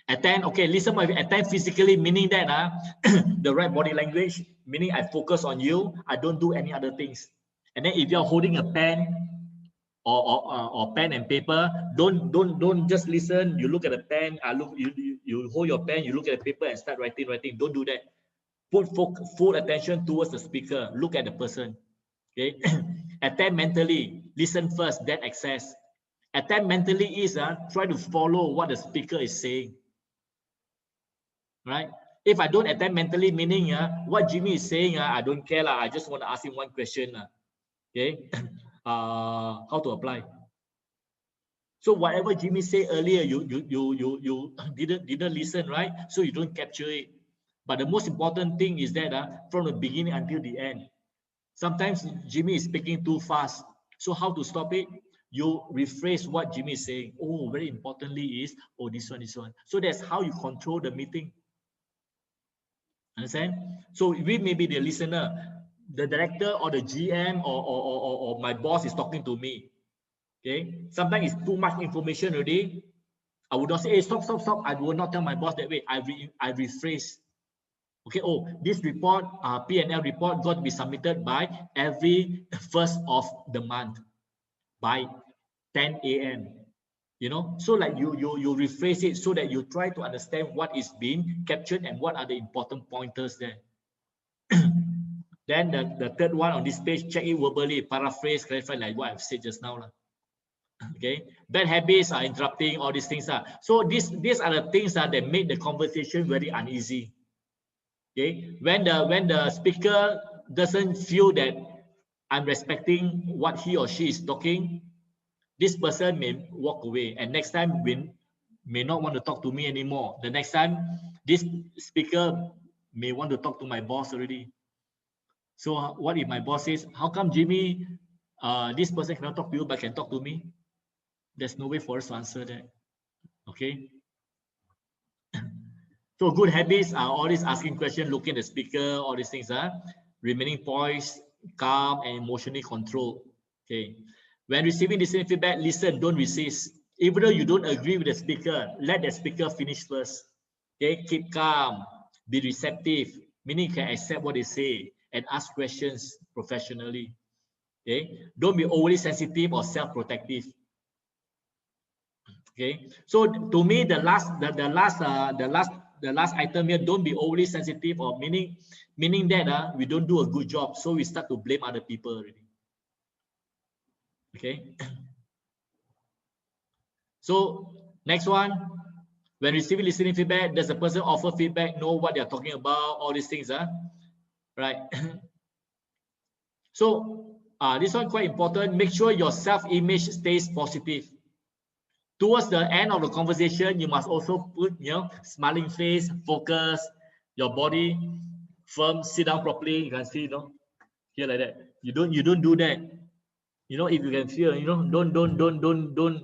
Attend, okay, listen, attend physically, meaning that the right body language, meaning I focus on you, I don't do any other things. And then if you're holding a pen or pen and paper, don't just listen. You look at the pen, you hold your pen, you look at the paper and start writing. Don't do that. Put full attention towards the speaker. Look at the person. Okay. Attend mentally. Listen first, then access. Attend mentally is try to follow what the speaker is saying. right? If I don't attend mentally, meaning what Jimmy is saying, I don't care. I just want to ask him one question. Okay, how to apply? So whatever Jimmy said earlier, you didn't listen, right? So you don't capture it. But the most important thing is that from the beginning until the end, sometimes Jimmy is speaking too fast. So how to stop it? You rephrase what Jimmy is saying. Oh, very importantly is, oh, this one, this one. So that's how you control the meeting. Understand? So we may be the listener, the director or the GM or my boss is talking to me. Okay. Sometimes it's too much information already. I would not say, hey, stop. I will not tell my boss that way. I rephrase. Okay, oh, this report, P&L report got to be submitted by every first of the month by 10 a.m. You know, so like you rephrase it so that you try to understand what is being captured and what are the important pointers there. Then the third one on this page, check it verbally, paraphrase, clarify like what I've said just now. Okay, bad habits are interrupting, all these things. So these are the things that make the conversation very uneasy. Okay, when the speaker doesn't feel that I'm respecting what he or she is talking, this person may walk away, and next time may not want to talk to me anymore. The next time, this speaker may want to talk to my boss already. So what if my boss says, how come Jimmy, this person cannot talk to you but can talk to me? There's no way for us to answer that. Okay. So good habits are always asking questions, looking at the speaker, all these things. Remaining poised, calm, and emotionally controlled. Okay. When receiving listening feedback, listen, don't resist. Even though you don't agree with the speaker, let the speaker finish first. Okay. Keep calm, be receptive, meaning you can accept what they say and ask questions professionally. Okay. Don't be overly sensitive or self-protective. Okay. So to me, the last item here, don't be overly sensitive, or meaning that we don't do a good job, so we start to blame other people already. Okay. So next one, when receiving listening feedback, does the person offer feedback, know what they're talking about, all these things, right? So this one quite important. Make sure your self-image stays positive. Towards the end of the conversation, you must also put, smiling face, focus, your body firm, sit down properly. You can see, here like that. You don't do that. If you can feel,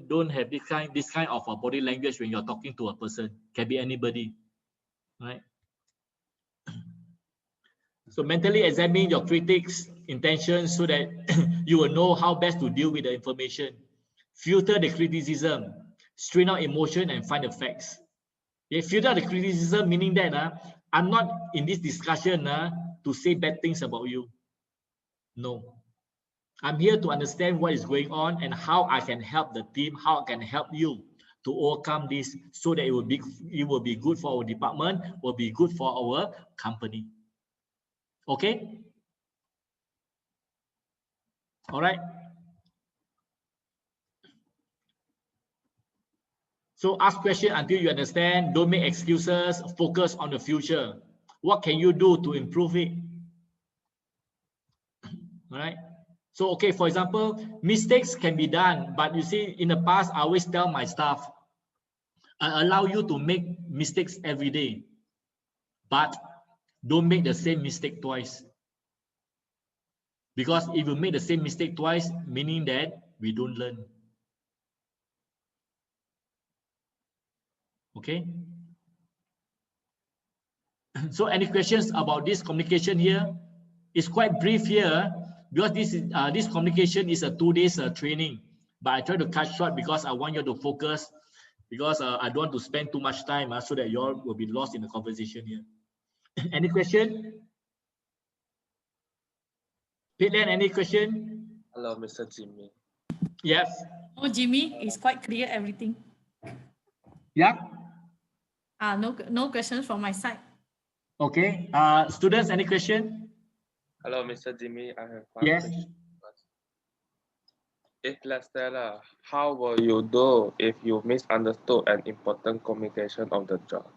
don't have this kind of body language when you're talking to a person. Can be anybody, right? So mentally examine your critics' intentions so that you will know how best to deal with the information. Filter the criticism, strain out emotion, and find the facts. Filter the criticism, meaning that I'm not in this discussion to say bad things about you. No. I'm here to understand what is going on and how I can help the team, how I can help you to overcome this so that it will be good for our department, will be good for our company. Okay? All right. So ask questions until you understand. Don't make excuses. Focus on the future. What can you do to improve it? All right. So, okay, for example, mistakes can be done. But you see, in the past, I always tell my staff, I allow you to make mistakes every day. But don't make the same mistake twice. Because if you make the same mistake twice, meaning that we don't learn. Okay. So any questions about this communication here? It's quite brief here because this communication is a 2 days training, but I try to cut short because I want you to focus, because I don't want to spend too much time so that you all will be lost in the conversation here. Any question? Pitland, any question? Hello, Mr. Jimmy. Yes. Oh, Jimmy, it's quite clear everything. Yeah. No questions from my side. Okay. Students, any question? Hello, Mr. Jimmy. I have one Yes. question. If let's say, how will you do if you misunderstood an important communication of the job?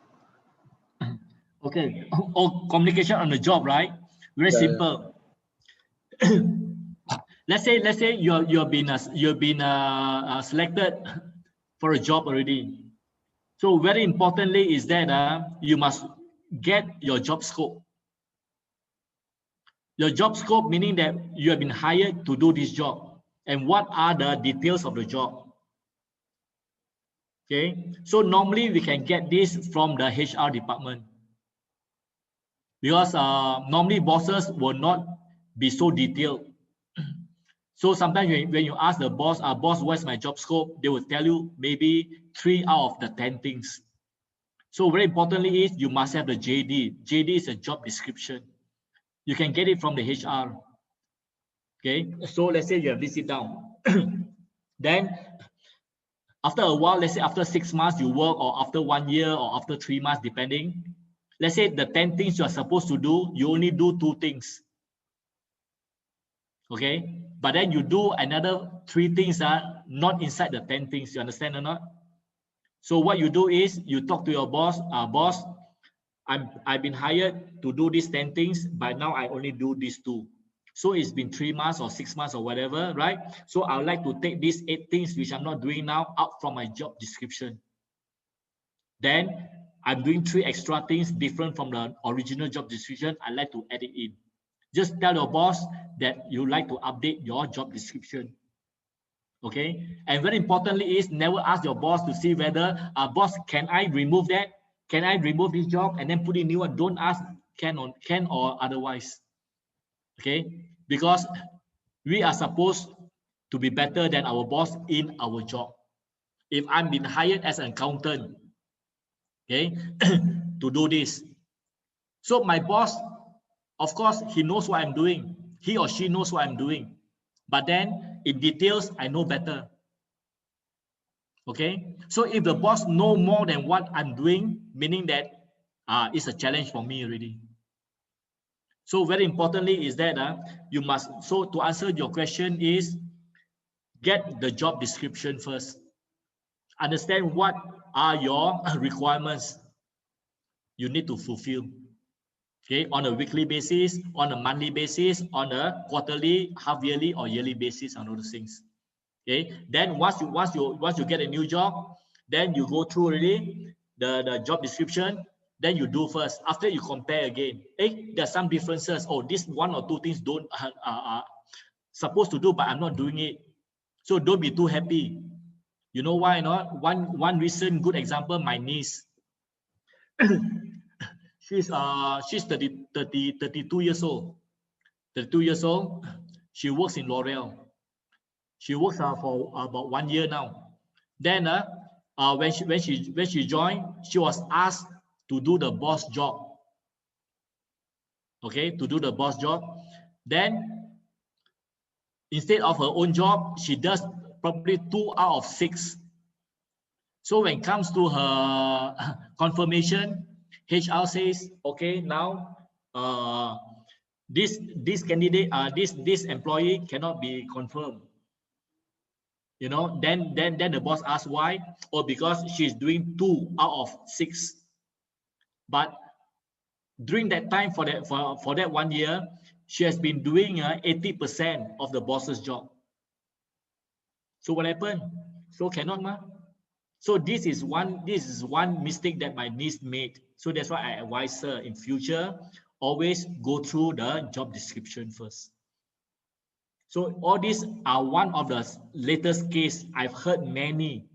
Okay. Or communication on the job, right? Very Yeah, simple. Let's say you've been selected for a job already. So very importantly is that you must get your job scope. Your job scope meaning that you have been hired to do this job, and what are the details of the job. Okay, so normally we can get this from the HR department, because normally bosses will not be so detailed. So sometimes when you ask the boss, boss, what's my job scope? They will tell you maybe 3 out of the 10 things. So very importantly is you must have the JD. JD is a job description. You can get it from the HR. Okay, so let's say you have listed down. Then after a while, let's say after 6 months you work, or after 1 year, or after 3 months, depending. Let's say the 10 things you are supposed to do, you only do 2 things. Okay, but then you do another 3 things are not inside the 10 things. You understand or not? So what you do is you talk to your boss. Boss, I've been hired to do these 10 things, but now I only do these 2. So it's been 3 months or 6 months or whatever, right? So I would like to take these 8 things which I'm not doing now out from my job description. Then I'm doing 3 extra things different from the original job description. I like to add it in. Just tell your boss that you like to update your job description. Okay, and very importantly is never ask your boss to see whether boss, can I remove that? Can I remove this job and then put in new one? Don't ask can or otherwise. Okay, because we are supposed to be better than our boss in our job. If I'm been hired as an accountant, okay, to do this, so my boss, of course, he knows what I'm doing. He or she knows what I'm doing, but then in details, I know better. Okay, so if the boss know more than what I'm doing, meaning that it's a challenge for me already. So very importantly is that you must, so to answer your question is, get the job description first. Understand what are your requirements you need to fulfill. Okay, on a weekly basis, on a monthly basis, on a quarterly, half yearly, or yearly basis, and all those things. Okay, then once you get a new job, then you go through already the job description. Then you do first. After you compare again. Hey, there's some differences. Oh, this 1 or 2 things don't supposed to do, but I'm not doing it. So don't be too happy. You know why not? One recent good example, my niece. she's 32 years old. 32 years old. She works in L'Oreal. She works for about 1 year now. Then when she joined, she was asked to do the boss job. Okay, to do the boss job. Then instead of her own job, she does probably 2 out of 6. So when it comes to her confirmation, HR says, okay, now this candidate, this employee cannot be confirmed. You know, then the boss asks why. Or because she's doing 2 out of 6. But during that time, for that 1 year, she has been doing 80% of the boss's job. So what happened? So cannot, ma. So this is one mistake that my niece made. So that's why I advise her in future, always go through the job description first. So all these are one of the latest case. I've heard many,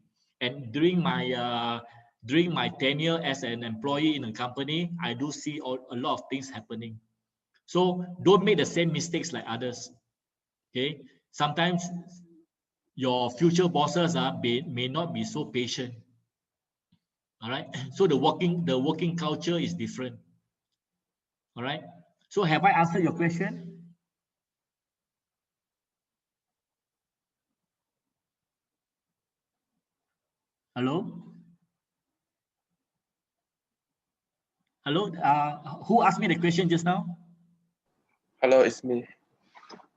and during my tenure as an employee in a company, I do see a lot of things happening. So don't make the same mistakes like others. Okay, sometimes your future bosses may not be so patient. All right, so the working culture is different. All right, so have I answered your question? Hello? Hello? Who asked me the question just now? Hello, it's me.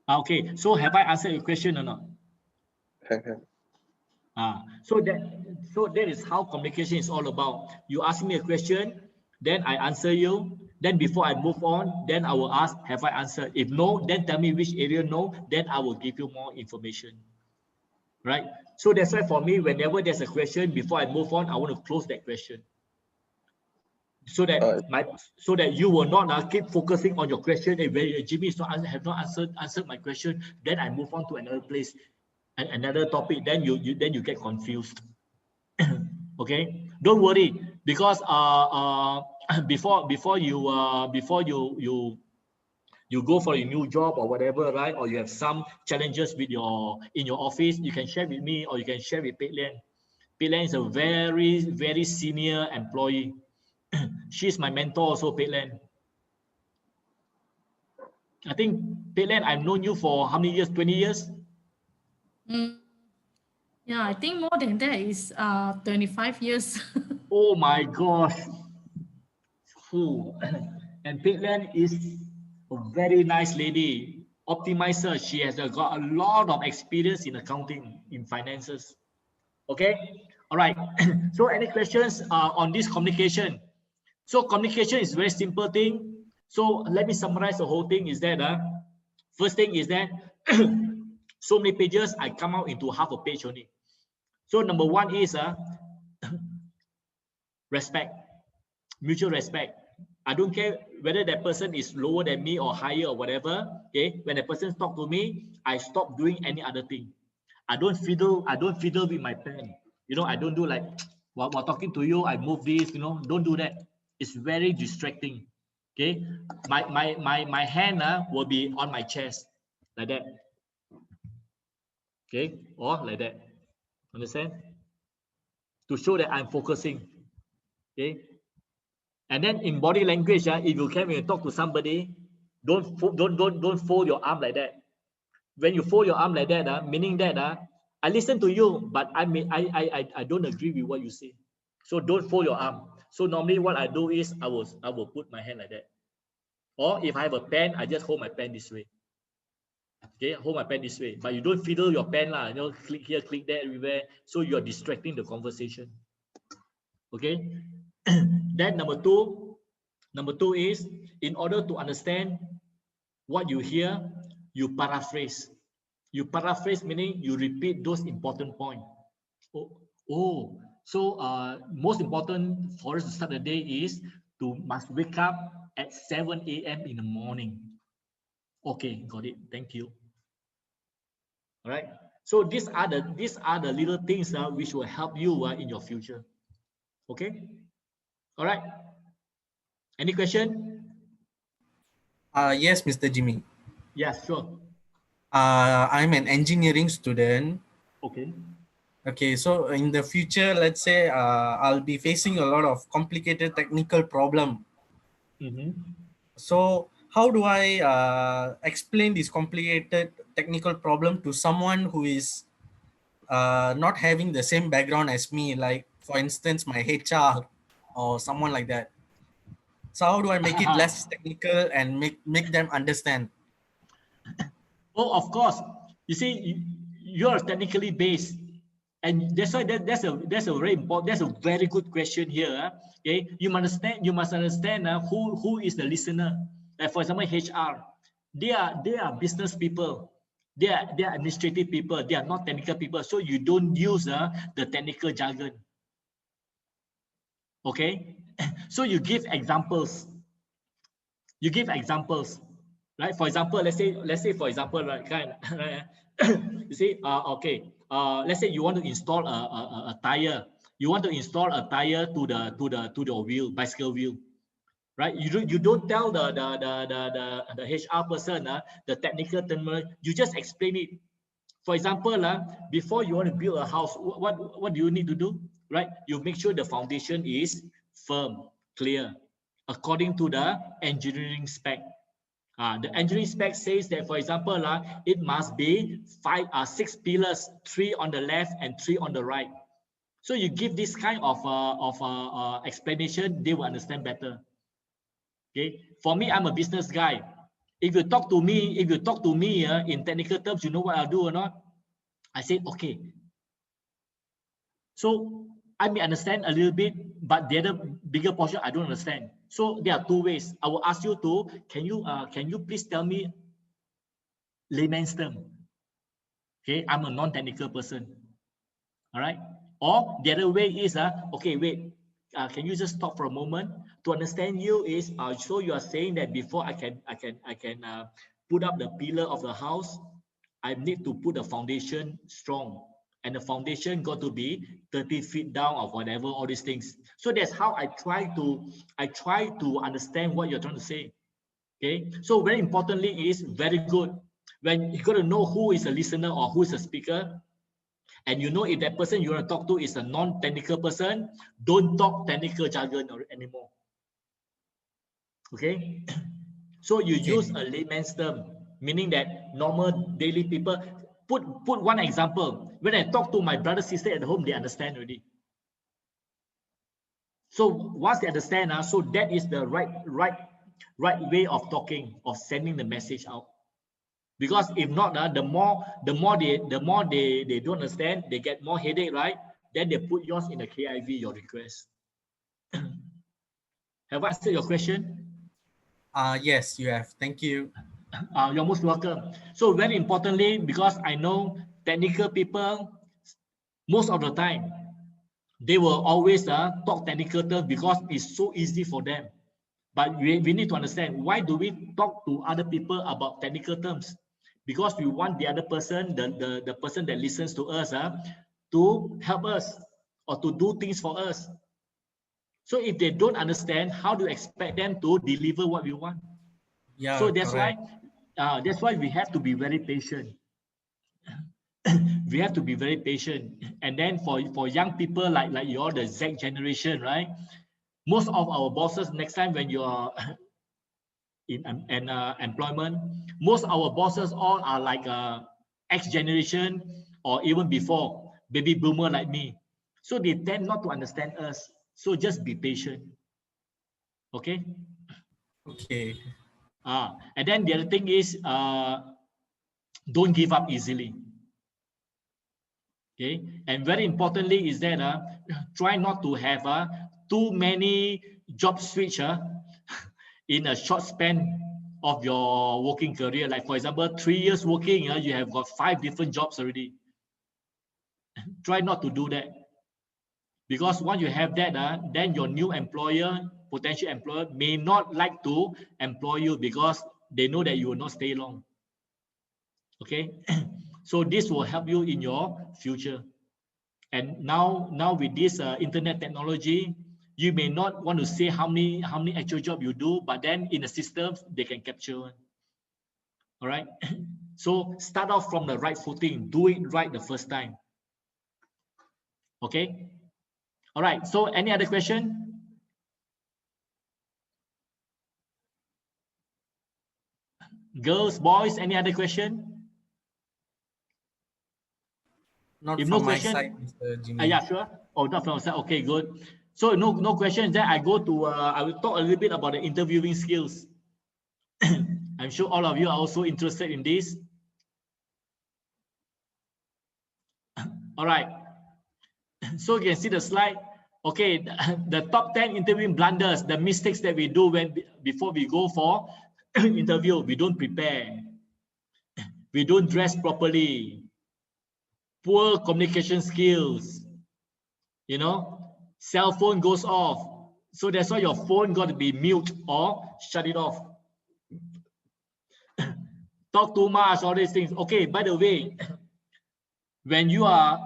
Okay, so have I answered your question or not? So that is how communication is all about. You ask me a question, Then I answer you. Then before I move on, then I will ask, have I answered? If no, then tell me which area no, then I will give you more information. Right? So that's why for me, whenever there's a question, before I move on, I want to close that question. So that so that you will not keep focusing on your question. If Jimmy is not have not answered my question, then I move on to another place and another topic. Then you get confused. Okay, don't worry, because before you go for a new job or whatever, right? Or you have some challenges with in your office, you can share with me or you can share with Pei Lian. Pei Lian is a very senior employee. She's my mentor also, Pei Lian. I think, Pei Lian, I've known you for how many years? 20 years? Yeah, I think more than that is 25 years. Oh my gosh. And Pei Lian is a very nice lady. Optimizer. She has got a lot of experience in accounting, in finances. Okay. All right. So any questions on this communication? So communication is a very simple thing. So let me summarize the whole thing. Is that first thing is that so many pages, I come out into half a page only. So number one is respect, mutual respect. I don't care whether that person is lower than me or higher or whatever. Okay, when a person talk to me, I stop doing any other thing. I don't fiddle with my pen. You know, I don't do like while talking to you, I move this. You know, don't do that. It's very distracting. Okay, my hand will be on my chest like that. Okay, or like that. Understand? To show that I'm focusing. Okay. And then in body language, if you can, when you talk to somebody, don't fold your arm like that. When you fold your arm like that, meaning that I listen to you, but I don't agree with what you say. So don't fold your arm. So normally what I do is I will put my hand like that. Or if I have a pen, I just hold my pen this way. Okay, hold my pen this way. But you don't fiddle your pen, you know, click here, click there, everywhere. So you're distracting the conversation. Okay. Then number two is, in order to understand what you hear, you paraphrase. You paraphrase meaning you repeat those important points. So most important for us to start the day is must wake up at 7 a.m. in the morning. Okay, got it. Thank you. All right. So these are the little things which will help you in your future. Okay. All right. Any question? Yes, Mr. Jimmy. Yeah, sure. I'm an engineering student. Okay. Okay, so in the future, let's say I'll be facing a lot of complicated technical problem. So how do I explain this complicated technical problem to someone who is not having the same background as me, like for instance, my HR or someone like that? So how do I make it less technical and make them understand? Oh, of course. You see, you're technically based, and that's why that's a very important. That's a very good question here. Okay, you must understand who is the listener. Like for example, HR, they are business people. They are administrative people. They are not technical people. So you don't use the technical jargon. Okay, so you give examples. You give examples, right? For example, let's say for example, right? You see, okay. Let's say you want to install a tire. You want to install a tire to the wheel, bicycle wheel, right? You don't tell the HR person the technical term. You just explain it. For example, before you want to build a house, what do you need to do, right? You make sure the foundation is firm, clear, according to the engineering spec. The engineering spec says that, for example, it must be 6 pillars, 3 on the left and 3 on the right. So you give this kind of explanation, they will understand better. Okay, for me, I'm a business guy. If you talk to me in technical terms, you know what I'll do or not? I said, okay. So I may understand a little bit, but the other bigger portion I don't understand. So there are two ways. I will ask you to, can you please tell me layman's term? Okay, I'm a non-technical person. All right. Or the other way is, okay, wait, can you just stop for a moment? To understand you is, so you are saying that before I can put up the pillar of the house, I need to put the foundation strong, and the foundation got to be 30 feet down or whatever, all these things. So that's how I try to understand what you're trying to say. Okay, so very importantly is very good when you got to know who is a listener or who is a speaker, and you know if that person you want to talk to is a non-technical person, don't talk technical jargon anymore. Okay, so you use a layman's term, meaning that normal daily people. Put one example. When I talk to my brother sister at home, they understand already. So once they understand, so that is the right way of talking, of sending the message out. Because if not, the more they don't understand, they get more headache, right? Then they put yours in the KIV, your request. Have I answered your question? Yes, you have. Thank you. You're most welcome. So very importantly, because I know technical people, most of the time, they will always talk technical terms because it's so easy for them. But we need to understand, why do we talk to other people about technical terms? Because we want the other person, the person that listens to us, to help us or to do things for us. So if they don't understand, how do you expect them to deliver what we want? Yeah, so that's correct. why we have to be very patient. We have to be very patient. And then for young people like you're the Z generation, right? Most of our bosses, next time when you are in employment, most of our bosses all are like X generation or even before, baby boomer like me. So they tend not to understand us. So just be patient. Okay. Okay. And then the other thing is, don't give up easily. Okay. And very importantly is that try not to have too many job switch in a short span of your working career. Like for example, 3 years working, you have got 5 different jobs already. Try not to do that, because once you have that, then your new employer, potential employer, may not like to employ you because they know that you will not stay long. Okay. So this will help you in your future. And now with this internet technology, you may not want to say how many actual job you do, but then in the system they can capture one. All right. So start off from the right footing, do it right the first time. Okay. All right. So any other question? Girls, boys, any other question? Not If from no my question, side, Mr. Jimmy. yeah, sure. Oh, not from your side. Okay, good. So no questions. Then I go to I will talk a little bit about the interviewing skills. I'm sure all of you are also interested in this. All right. So you can see the slide. Okay, the top 10 interviewing blunders, the mistakes that we do before we go for interview. We don't prepare. We don't dress properly. Poor communication skills. Cell phone goes off. So that's why your phone got to be mute or shut it off. Talk too much, all these things. Okay, by the way, when you are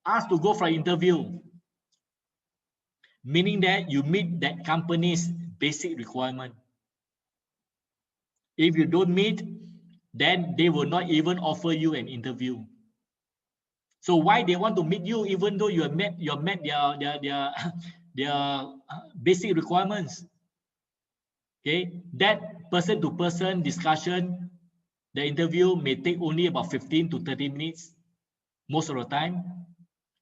asked to go for an interview, meaning that you meet that company's basic requirement. If you don't meet, then they will not even offer you an interview. So why they want to meet you even though you have met their basic requirements? Okay, that person-to-person discussion, the interview may take only about 15 to 30 minutes most of the time,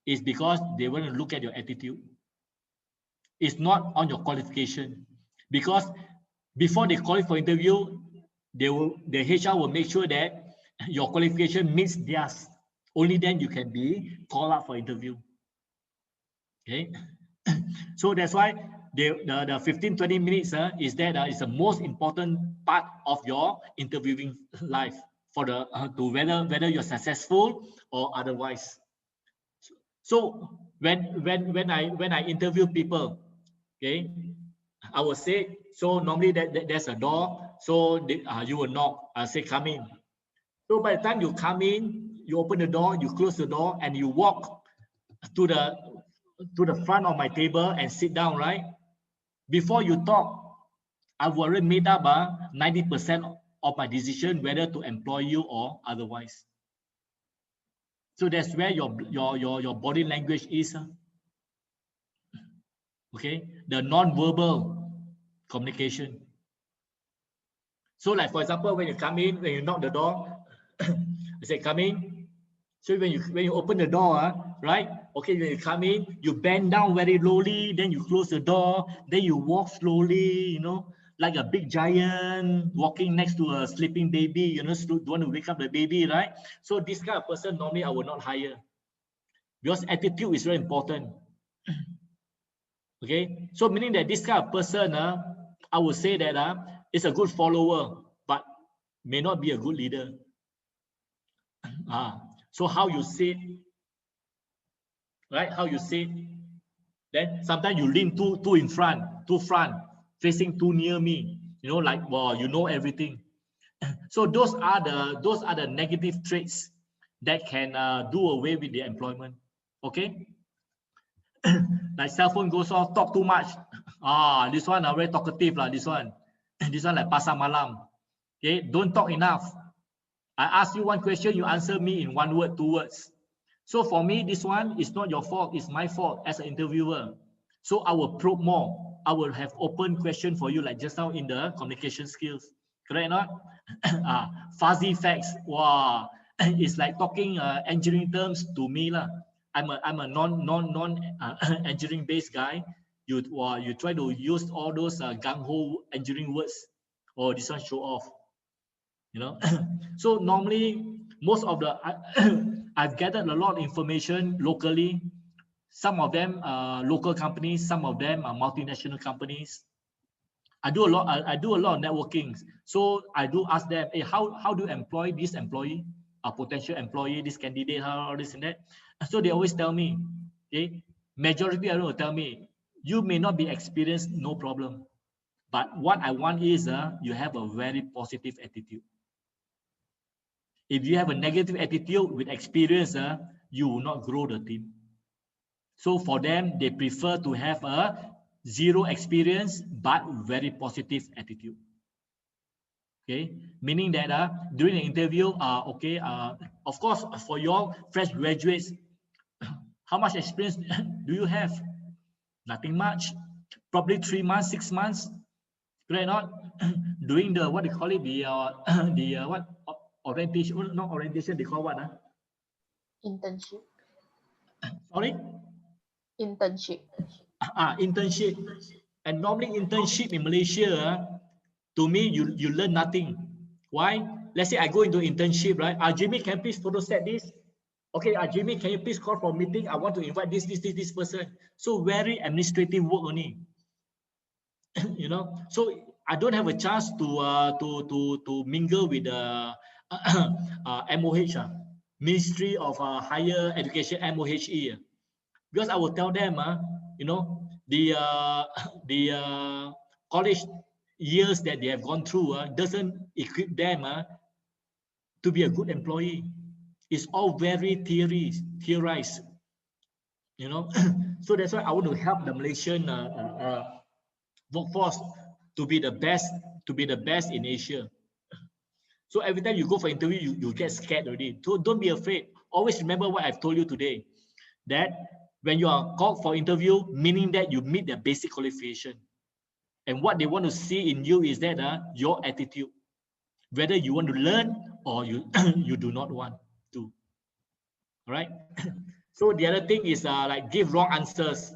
is because they want to look at your attitude. It's not on your qualification, because before they call you for interview, the HR will make sure that your qualification meets theirs. Only then you can be called up for interview. Okay. So that's why the 15-20 minutes is the most important part of your interviewing life for the to whether you're successful or otherwise. So when I interview people, okay, I will say, so normally there's a door, so you will knock, say come in. So by the time you come in, you open the door, you close the door, and you walk to the front of my table and sit down, right? Before you talk, I've already made up 90% of my decision whether to employ you or otherwise. So that's where your body language is. Okay, the non-verbal communication. So like for example, when you come in, when you knock the door, I say come in. So when you open the door, right? Okay, when you come in, you bend down very lowly, then you close the door, then you walk slowly, you know, like a big giant walking next to a sleeping baby, you know, don't want to wake up the baby, right? So this kind of person normally I will not hire, because attitude is very important. Okay, so meaning that this kind of person, I would say that is a good follower, but may not be a good leader. So how you sit, right? How you sit. Then sometimes you lean too in front, facing too near me. You know, like wow, you know everything. So those are the negative traits that can do away with the employment. Okay. Like cell phone goes off, talk too much. This one very talkative lah. This one like pasar malam. Okay, don't talk enough. I ask you one question, you answer me in 1 word, 2 words. So for me, this one is not your fault, it's my fault as an interviewer. So I will probe more. I will have open question for you, like just now in the communication skills. Correct or not? Fuzzy facts. Wow, it's like talking engineering terms to me lah. I'm a non engineering based guy. You try to use all those gung ho engineering words. Oh, this one show off. You know, so normally most of the I've gathered a lot of information locally. Some of them are local companies, some of them are multinational companies. I do a lot of networking. So I do ask them, hey, how do you employ this employee, a potential employee, this candidate, how this and that. So they always tell me, okay, majority of them will tell me, you may not be experienced, no problem. But what I want is you have a very positive attitude. If you have a negative attitude with experience, you will not grow the team. So for them, they prefer to have a zero experience, but very positive attitude. Okay, meaning that during the interview, of course, for your fresh graduates, how much experience do you have? Nothing much, probably 3 months, 6 months, right? Not doing the what they call it, the what orientation, not orientation, they call what? Internship. Sorry? Internship. Internship. And normally internship in Malaysia, to me, you learn nothing. Why? Let's say I go into internship, right? Jimmy, can you please photo set this? Okay, Jimmy, can you please call for a meeting? I want to invite this person. So very administrative work only. You know, so I don't have a chance to mingle with the MOH, Ministry of Higher Education, MOHE, because I will tell them, you know, the college years that they have gone through doesn't equip them to be a good employee. It's all very theorized, you know. So that's why I want to help the Malaysian workforce to be the best in Asia. So every time you go for interview, you get scared already. So don't be afraid. Always remember what I've told you today, that when you are called for interview, meaning that you meet their basic qualification. And what they want to see in you is that your attitude, whether you want to learn or you you do not want to. All right. So the other thing is like give wrong answers.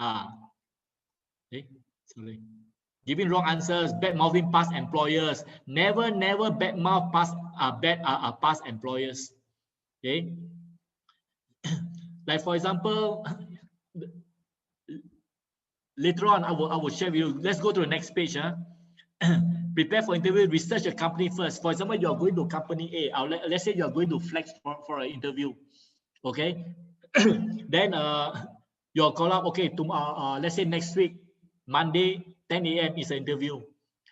Okay. Sorry. Giving wrong answers, bad mouthing past employers. Never bad mouth past past employers. Okay. Like for example, Later on, I will share with you. Let's go to the next page. Prepare for interview, research a company first. For example, you're going to company A. Let's say you're going to Flex for an interview. Okay. Then you'll call up, okay, tomorrow, let's say next week, Monday, 10 a.m. is an interview.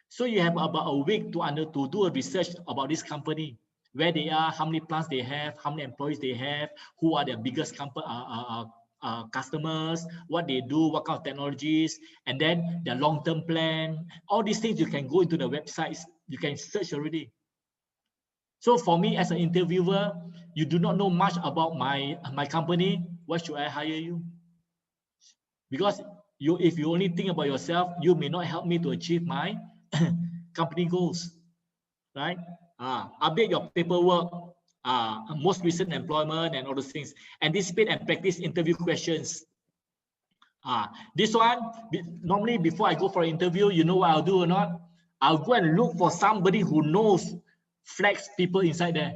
So you have about a week to do a research about this company, where they are, how many plants they have, how many employees they have, who are their biggest customers, what they do, what kind of technologies, and then their long-term plan. All these things you can go into the websites, you can search already. So for me as an interviewer, you do not know much about my company, why should I hire you? Because if you only think about yourself, you may not help me to achieve my company goals, right? Update your paperwork, most recent employment and all those things. Anticipate and practice interview questions. This one, normally before I go for an interview, you know what I'll do or not? I'll go and look for somebody who knows Flex people inside there.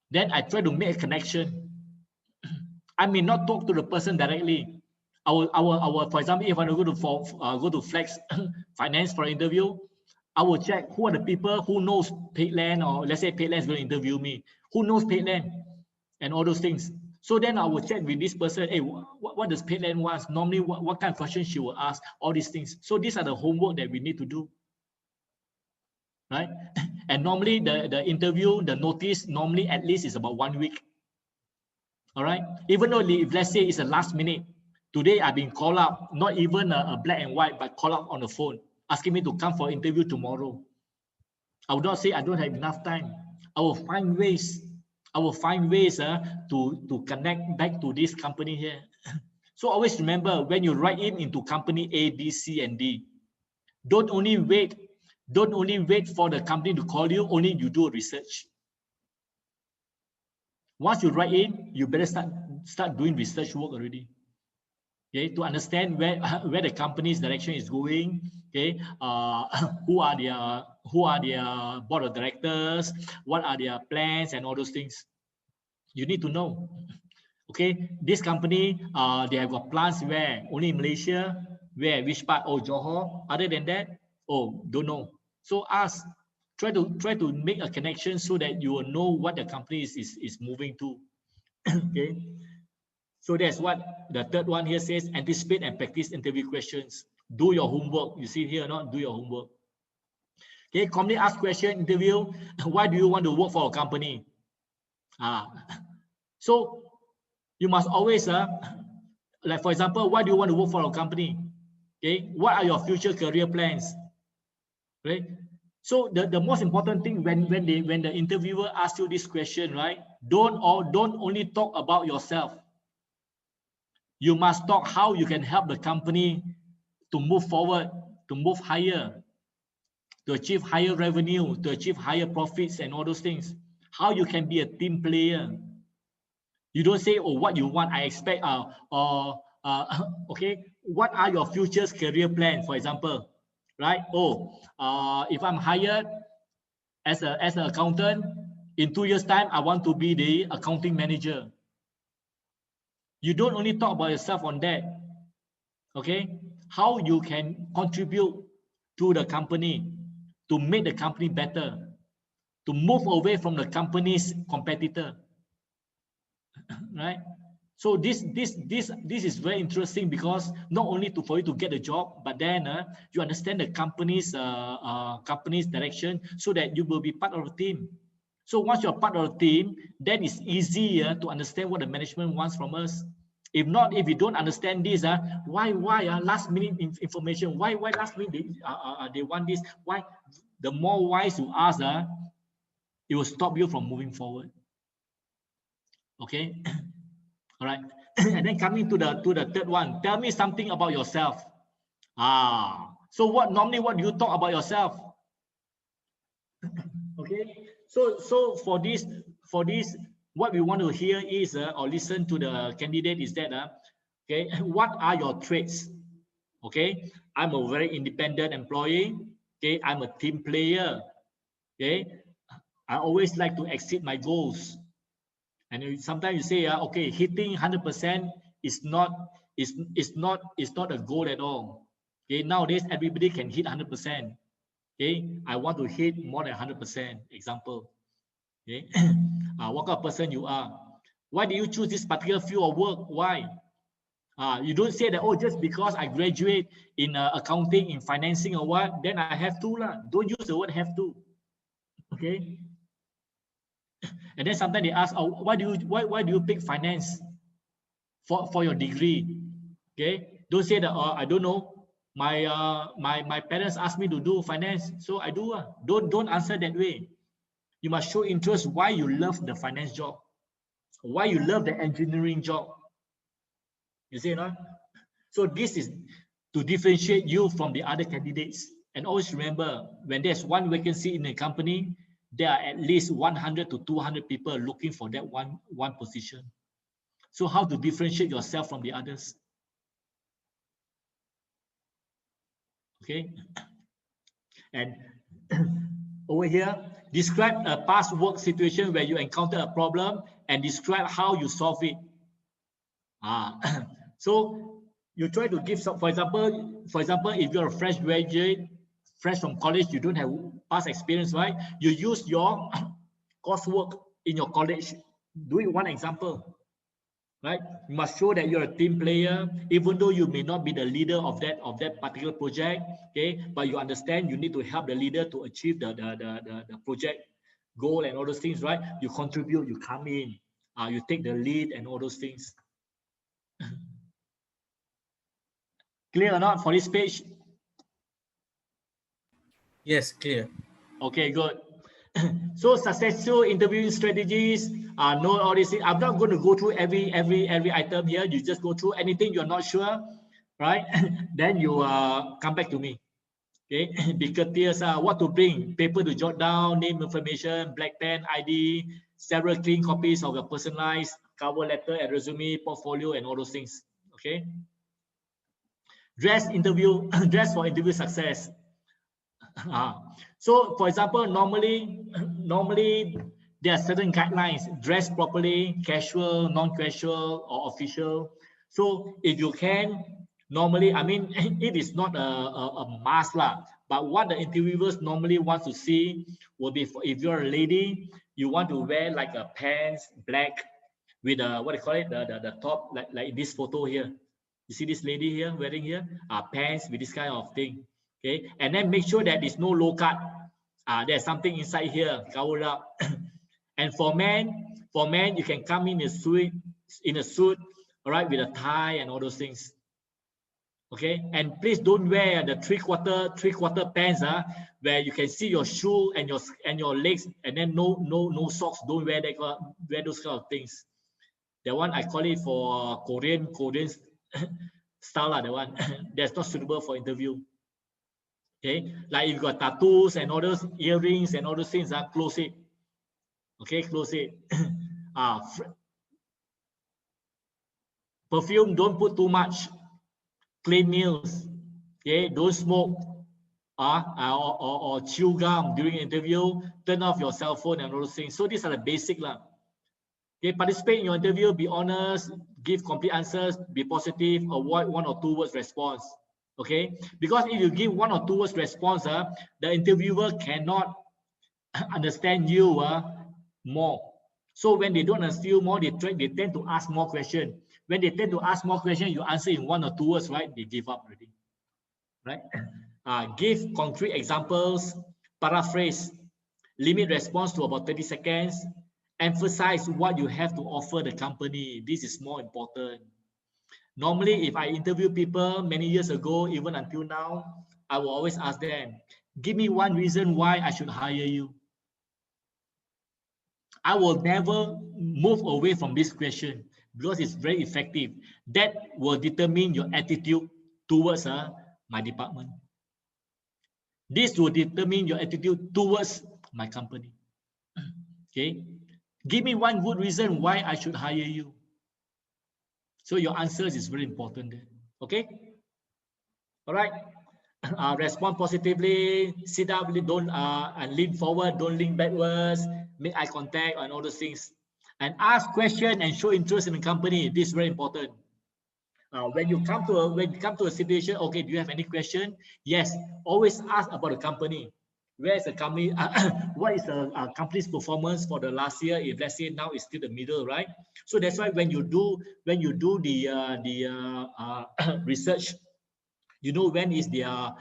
Then I try to make a connection. I may not talk to the person directly. For example, if I go to Flex Finance for an interview, I will check who are the people who knows Peatland, or let's say Peatland is going to interview me. Who knows Peatland and all those things. So then I will check with this person, hey, what does Peatland want? Normally, what kind of questions she will ask, all these things. So these are the homework that we need to do, right? And normally the interview, the notice, normally at least is about 1 week. All right. Even though if let's say it's a last minute, today I've been called up, not even a black and white, but called up on the phone, asking me to come for interview tomorrow. I would not say I don't have enough time. I will find ways. I will find ways to connect back to this company here. So always remember, when you write into company A, B, C, and D, don't only wait for the company to call you, only you do research. Once you write in, you better start doing research work already. Okay, to understand where the company's direction is going. Okay, who are their board of directors, what are their plans and all those things. You need to know. Okay, this company, they have got plants where? Only in Malaysia. Where? Which part? Oh, Johor. Other than that, oh, don't know. So ask. Try to make a connection so that you will know what the company is moving to. Okay. So that's what the third one here says. Anticipate and practice interview questions. Do your homework. You see here or not? Do your homework. Okay. Commonly asked question interview. Why do you want to work for a company? So you must always, like for example, why do you want to work for a company? Okay. What are your future career plans? Right. So the most important thing when the interviewer asks you this question, right? Don't only talk about yourself. You must talk how you can help the company to move forward, to move higher, to achieve higher revenue, to achieve higher profits and all those things. How you can be a team player. You don't say, oh, what you want, I expect, okay, what are your future career plans, for example, right? Oh, if I'm hired as an accountant, in 2 years' time, I want to be the accounting manager. You don't only talk about yourself on that, okay? How you can contribute to the company, to make the company better, to move away from the company's competitor, right? So this is very interesting, because not only for you to get a job, but then you understand the company's direction, so that you will be part of the team. So once you're part of the team, then it's easier to understand what the management wants from us. If not, if you don't understand this, why last minute information? Why last minute they want this? Why? The more wise you ask, it will stop you from moving forward. Okay. All right. And then coming to the third one, tell me something about yourself. So what do you talk about yourself? Okay. So for this, what we want to hear is or listen to the candidate is that okay, what are your traits? Okay, I'm a very independent employee. Okay, I'm a team player. Okay, I always like to exceed my goals. And sometimes you say, okay, hitting 100% is not it's not a goal at all. Okay, nowadays everybody can hit 100%. Okay, I want to hit more than 100%. Example. Okay, what kind of person you are? Why do you choose this particular field of work? Why? You don't say that, oh, just because I graduate in accounting, in financing or what, then I have to lah. Don't use the word have to. Okay. And then sometimes they ask, oh, why do you pick finance for your degree? Okay. Don't say that, I don't know. My parents asked me to do finance, so I do. Don't answer that way. You must show interest why you love the finance job, why you love the engineering job. You see, no? So this is to differentiate you from the other candidates. And always remember, when there's one vacancy in a company, there are at least 100 to 200 people looking for that one position. So how to differentiate yourself from the others? Okay. And over here, describe a past work situation where you encounter a problem and describe how you solve it. So you try to give some, for example, if you're a fresh graduate, fresh from college, you don't have past experience, right? You use your coursework in your college. Do it one example, right? You must show that you're a team player, even though you may not be the leader of that particular project. Okay, but you understand you need to help the leader to achieve the project goal and all those things, right? You contribute, you come in, you take the lead and all those things. Clear or not for this page? Yes, clear. Okay, good. So successful interviewing strategies, know all these things. I'm not going to go through every item here. You just go through anything you're not sure, right? Then you come back to me. Okay, be courteous. What to bring? Paper to jot down, name information, black pen, ID, several clean copies of your personalized cover letter and resume, portfolio, and all those things. Okay. Dress for interview success. So, for example, normally there are certain guidelines: dress properly, casual, non-casual, or official. So, if you can, normally, I mean, it is not a must lah. But what the interviewers normally want to see will be, if you're a lady, you want to wear like a pants black with a, what do you call it, the top, like this photo here. You see this lady here wearing here pants with this kind of thing. Okay, and then make sure that there's no low cut. There's something inside here, cover up. And for men, you can come in a suit, all right, with a tie and all those things. Okay, and please don't wear the three-quarter pants, where you can see your shoe and your legs, and then no socks. Don't wear those kind of things. That one I call it for Korean style, the one that's not suitable for interview. Okay, like if you got tattoos and all those earrings and all those things, close it. Okay, close it. Perfume, don't put too much. Clean nails. Okay, don't smoke or chew gum during interview. Turn off your cell phone and all those things. So these are the basic lah. Okay, participate in your interview, be honest, give complete answers, be positive, avoid 1 or 2 words response. Okay, because if you give 1 or 2 words response, the interviewer cannot understand you more. So when they don't understand you more, they tend to ask more questions. When they tend to ask more questions, you answer in 1 or 2 words, right? They give up already, right? Give concrete examples, paraphrase, limit response to about 30 seconds, emphasize what you have to offer the company. This is more important. Normally, if I interview people many years ago, even until now, I will always ask them, give me one reason why I should hire you. I will never move away from this question because it's very effective. That will determine your attitude towards my department. This will determine your attitude towards my company. Okay, give me one good reason why I should hire you. So your answers is very important there. Okay, all right. Respond positively, sit up, don't and lean forward, don't lean backwards, make eye contact and all those things, and ask questions and show interest in the company. This is very important. When you come to a situation, okay, do you have any question? Yes, always ask about the company. Where is the company? What is the company's performance for the last year? If let's say now it's still the middle, right? So that's why when you do the research, you know when is their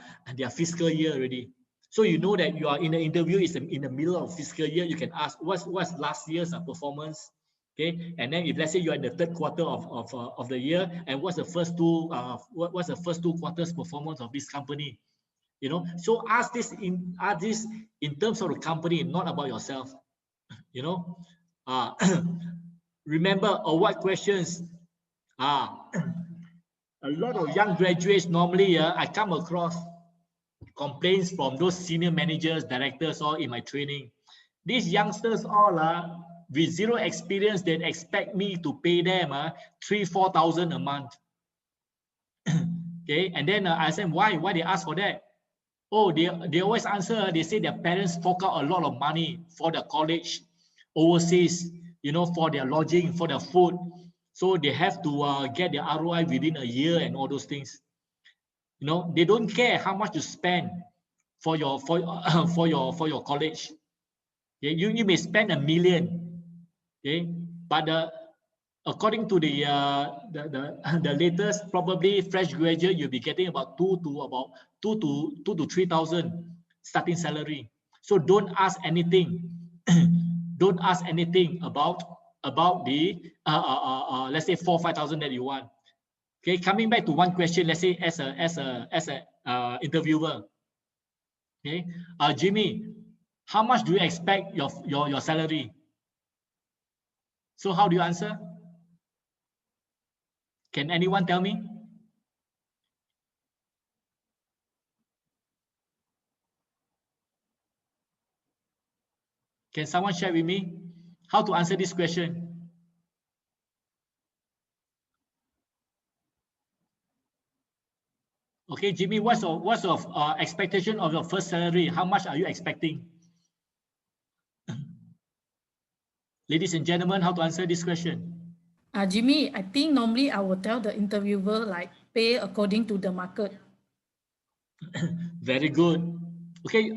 fiscal year already. So you know that you are in the interview is in the middle of fiscal year. You can ask what's last year's performance. Okay, and then if let's say you are in the third quarter of the year, and what's the first two quarters performance of this company, you know. So ask this in terms of the company, not about yourself, you know. Remember, avoid questions. A lot of young graduates normally I come across complaints from those senior managers, directors, all in my training. These youngsters all with zero experience, they expect me to pay them 3,000-4,000 a month. Okay, and then I said, why they ask for that? Oh, they always answer, they say their parents fork out a lot of money for the college overseas, you know, for their lodging, for their food. So they have to get their ROI within a year and all those things. You know, they don't care how much you spend for your college. Okay? You may spend $1 million, okay, but according to the latest, probably fresh graduate, you'll be getting about 2,000 to 3,000 starting salary. So don't ask anything. Don't ask anything about the let's say 4,000-5,000 that you want. Okay, coming back to one question, let's say as a interviewer. Okay, Jimmy, how much do you expect your salary? So how do you answer? Can anyone tell me? Can someone share with me how to answer this question? Okay, Jimmy, what's your expectation of your first salary? How much are you expecting? Ladies and gentlemen, how to answer this question? Jimmy, I think normally I will tell the interviewer like pay according to the market. Very good. Okay,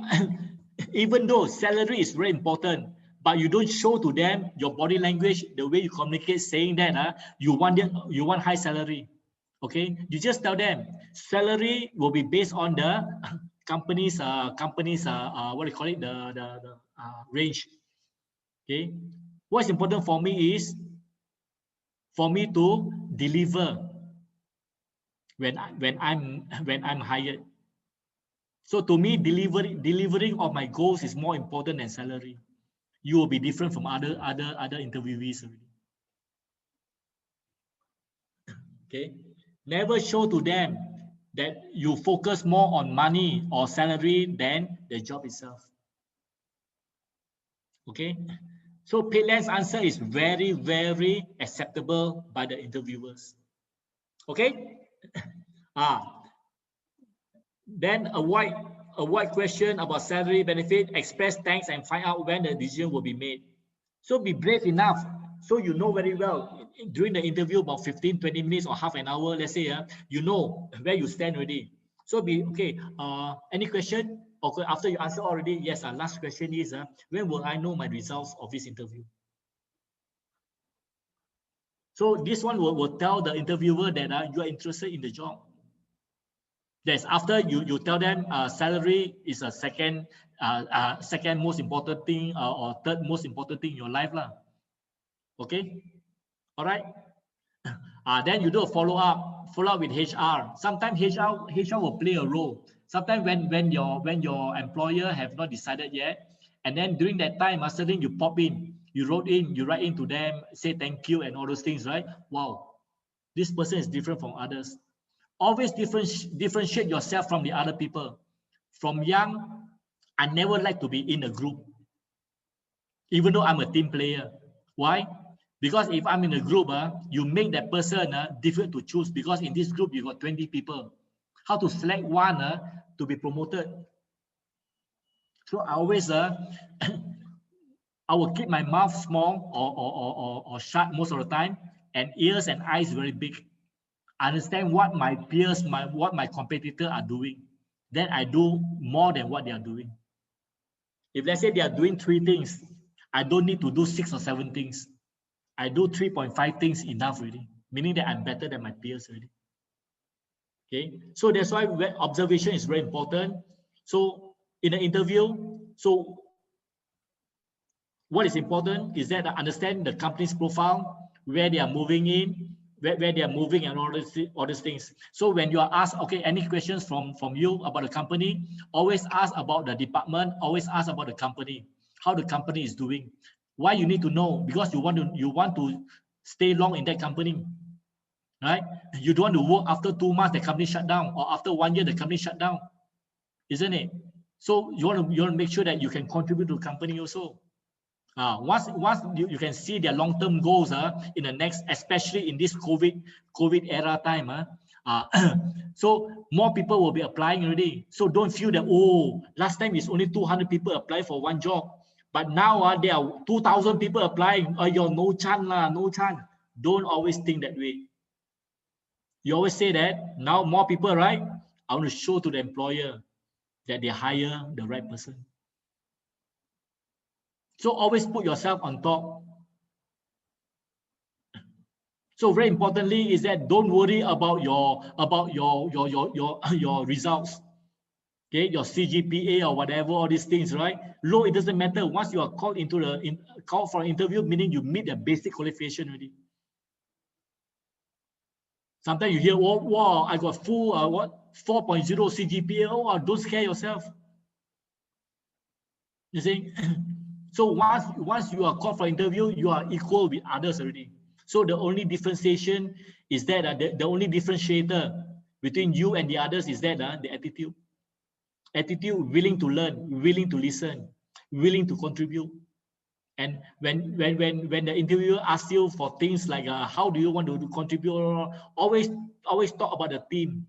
even though salary is very important, but you don't show to them your body language, the way you communicate, saying that you want high salary. Okay, you just tell them salary will be based on the company's what do you call it, the range. Okay, what's important for me is for me to deliver when I'm hired. So to me, delivering of my goals is more important than salary. You will be different from other interviewees already. Okay, never show to them that you focus more on money or salary than the job itself. Okay, so Peatland's answer is very, very acceptable by the interviewers. Okay, then avoid question about salary, benefit, express thanks, and find out when the decision will be made. So be brave enough. So you know very well during the interview about 15-20 minutes or half an hour, let's say, you know where you stand already. So be okay. Any question? Okay, after you answer already, yes. Last question is when will I know my results of this interview? So this one will tell the interviewer that you are interested in the job. Yes, after you tell them salary is a second most important thing or third most important thing in your life lah. Okay, all right. Then you do a follow up with HR. Sometimes HR will play a role. Sometimes when your employer have not decided yet, and then during that time, suddenly you pop in, you write in to them, say thank you and all those things, right? Wow, this person is different from others. Always differentiate yourself from the other people. From young, I never like to be in a group, even though I'm a team player. Why? Because if I'm in a group, you make that person difficult to choose, because in this group, you got 20 people. How to select one to be promoted? So I always, I will keep my mouth small or shut most of the time, and ears and eyes very big. understand what my peers, what my competitors are doing. Then I do more than what they are doing. If let's say they are doing 3 things, I don't need to do 6 or 7 things. I do 3.5 things enough already, meaning that I'm better than my peers already. Okay, so that's why observation is very important. So in an interview, so what is important is that I understand the company's profile, where they are moving in, where they are moving, and all these things. So when you are asked, okay, any questions from you about the company, always ask about the department, always ask about the company, how the company is doing. Why you need to know? Because you want to stay long in that company, right? You don't want to work after 2 months the company shut down, or after 1 year the company shut down, isn't it? So you want to make sure that you can contribute to the company also. Once you can see their long-term goals in the next, especially in this COVID era time, so more people will be applying already. So don't feel that, oh, last time it's only 200 people apply for one job, but now there are 2,000 people applying. You're no chance lah, no chance. Don't always think that way. You always say that now more people, right? I want to show to the employer that they hire the right person. So always put yourself on top. So very importantly is that don't worry about your results. Okay, your CGPA or whatever, all these things, right? Low, it doesn't matter. Once you are called called for an interview, meaning you meet the basic qualification already. Sometimes you hear, oh, wow, I got full 4.0 CGPA. Oh, don't scare yourself. You see? So once you are called for interview, you are equal with others already. So the only differentiation is that the only differentiator between you and the others is that the attitude. Attitude, willing to learn, willing to listen, willing to contribute. And when the interviewer asks you for things like how do you want to contribute, always talk about the team.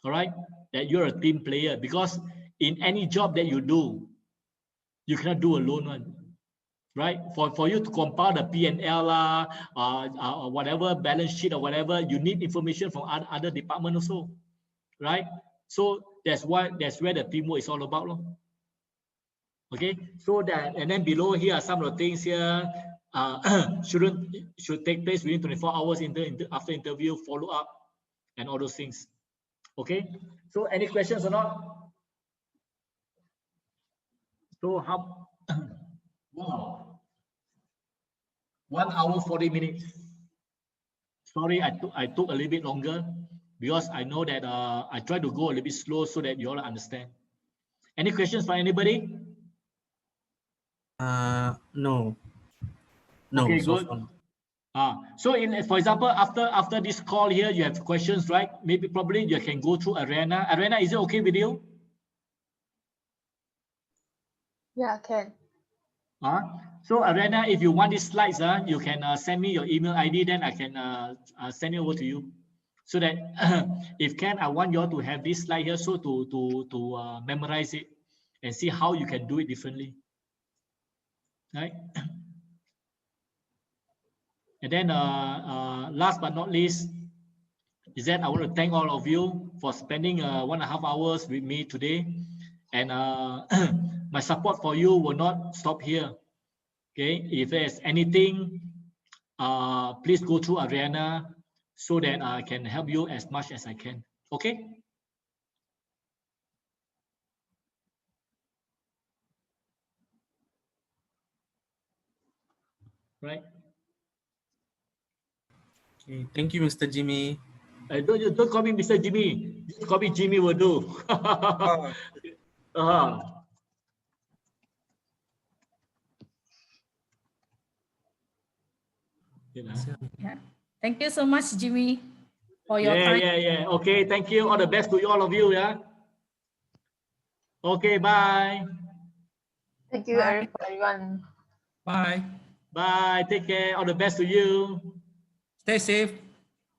All right, that you're a team player, because in any job that you do, you cannot do alone one, right? For you to compile the P&L or whatever balance sheet or whatever, you need information from other department also, right? So that's where the teamwork is all about. Okay, so that, and then below here are some of the things here. Should take place within 24 hours after interview, follow up, and all those things. Okay, so any questions or not? So how? Wow, 1 hour 40 minutes. Sorry, I took a little bit longer because I know that I try to go a little bit slow so that you all understand. Any questions for anybody? No. Okay, So good. So for example, after this call here, you have questions, right? Probably you can go through Arena. Arena, is it okay with you? Yeah, can. So Arena, if you want these slides, you can send me your email ID, then I can send it over to you. So that if can, I want you all to have this slide here, so to memorize it and see how you can do it differently, right? And then last but not least is that I want to thank all of you for spending 1.5 hours with me today, and my support for you will not stop here. Okay, if there's anything, please go through Ariana so that I can help you as much as I can. Okay. Right. okay, thank you, Mr. Jimmy. Don't call me Mr. Jimmy. Just call me Jimmy will do. Yeah. Thank you so much, Jimmy, for your time. Yeah. Okay, thank you. All the best to all of you. Yeah. Okay, bye. Thank you, Bye. everyone. Bye. Bye. Take care. All the best to you. Stay safe.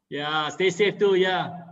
Yeah, stay safe too. Yeah.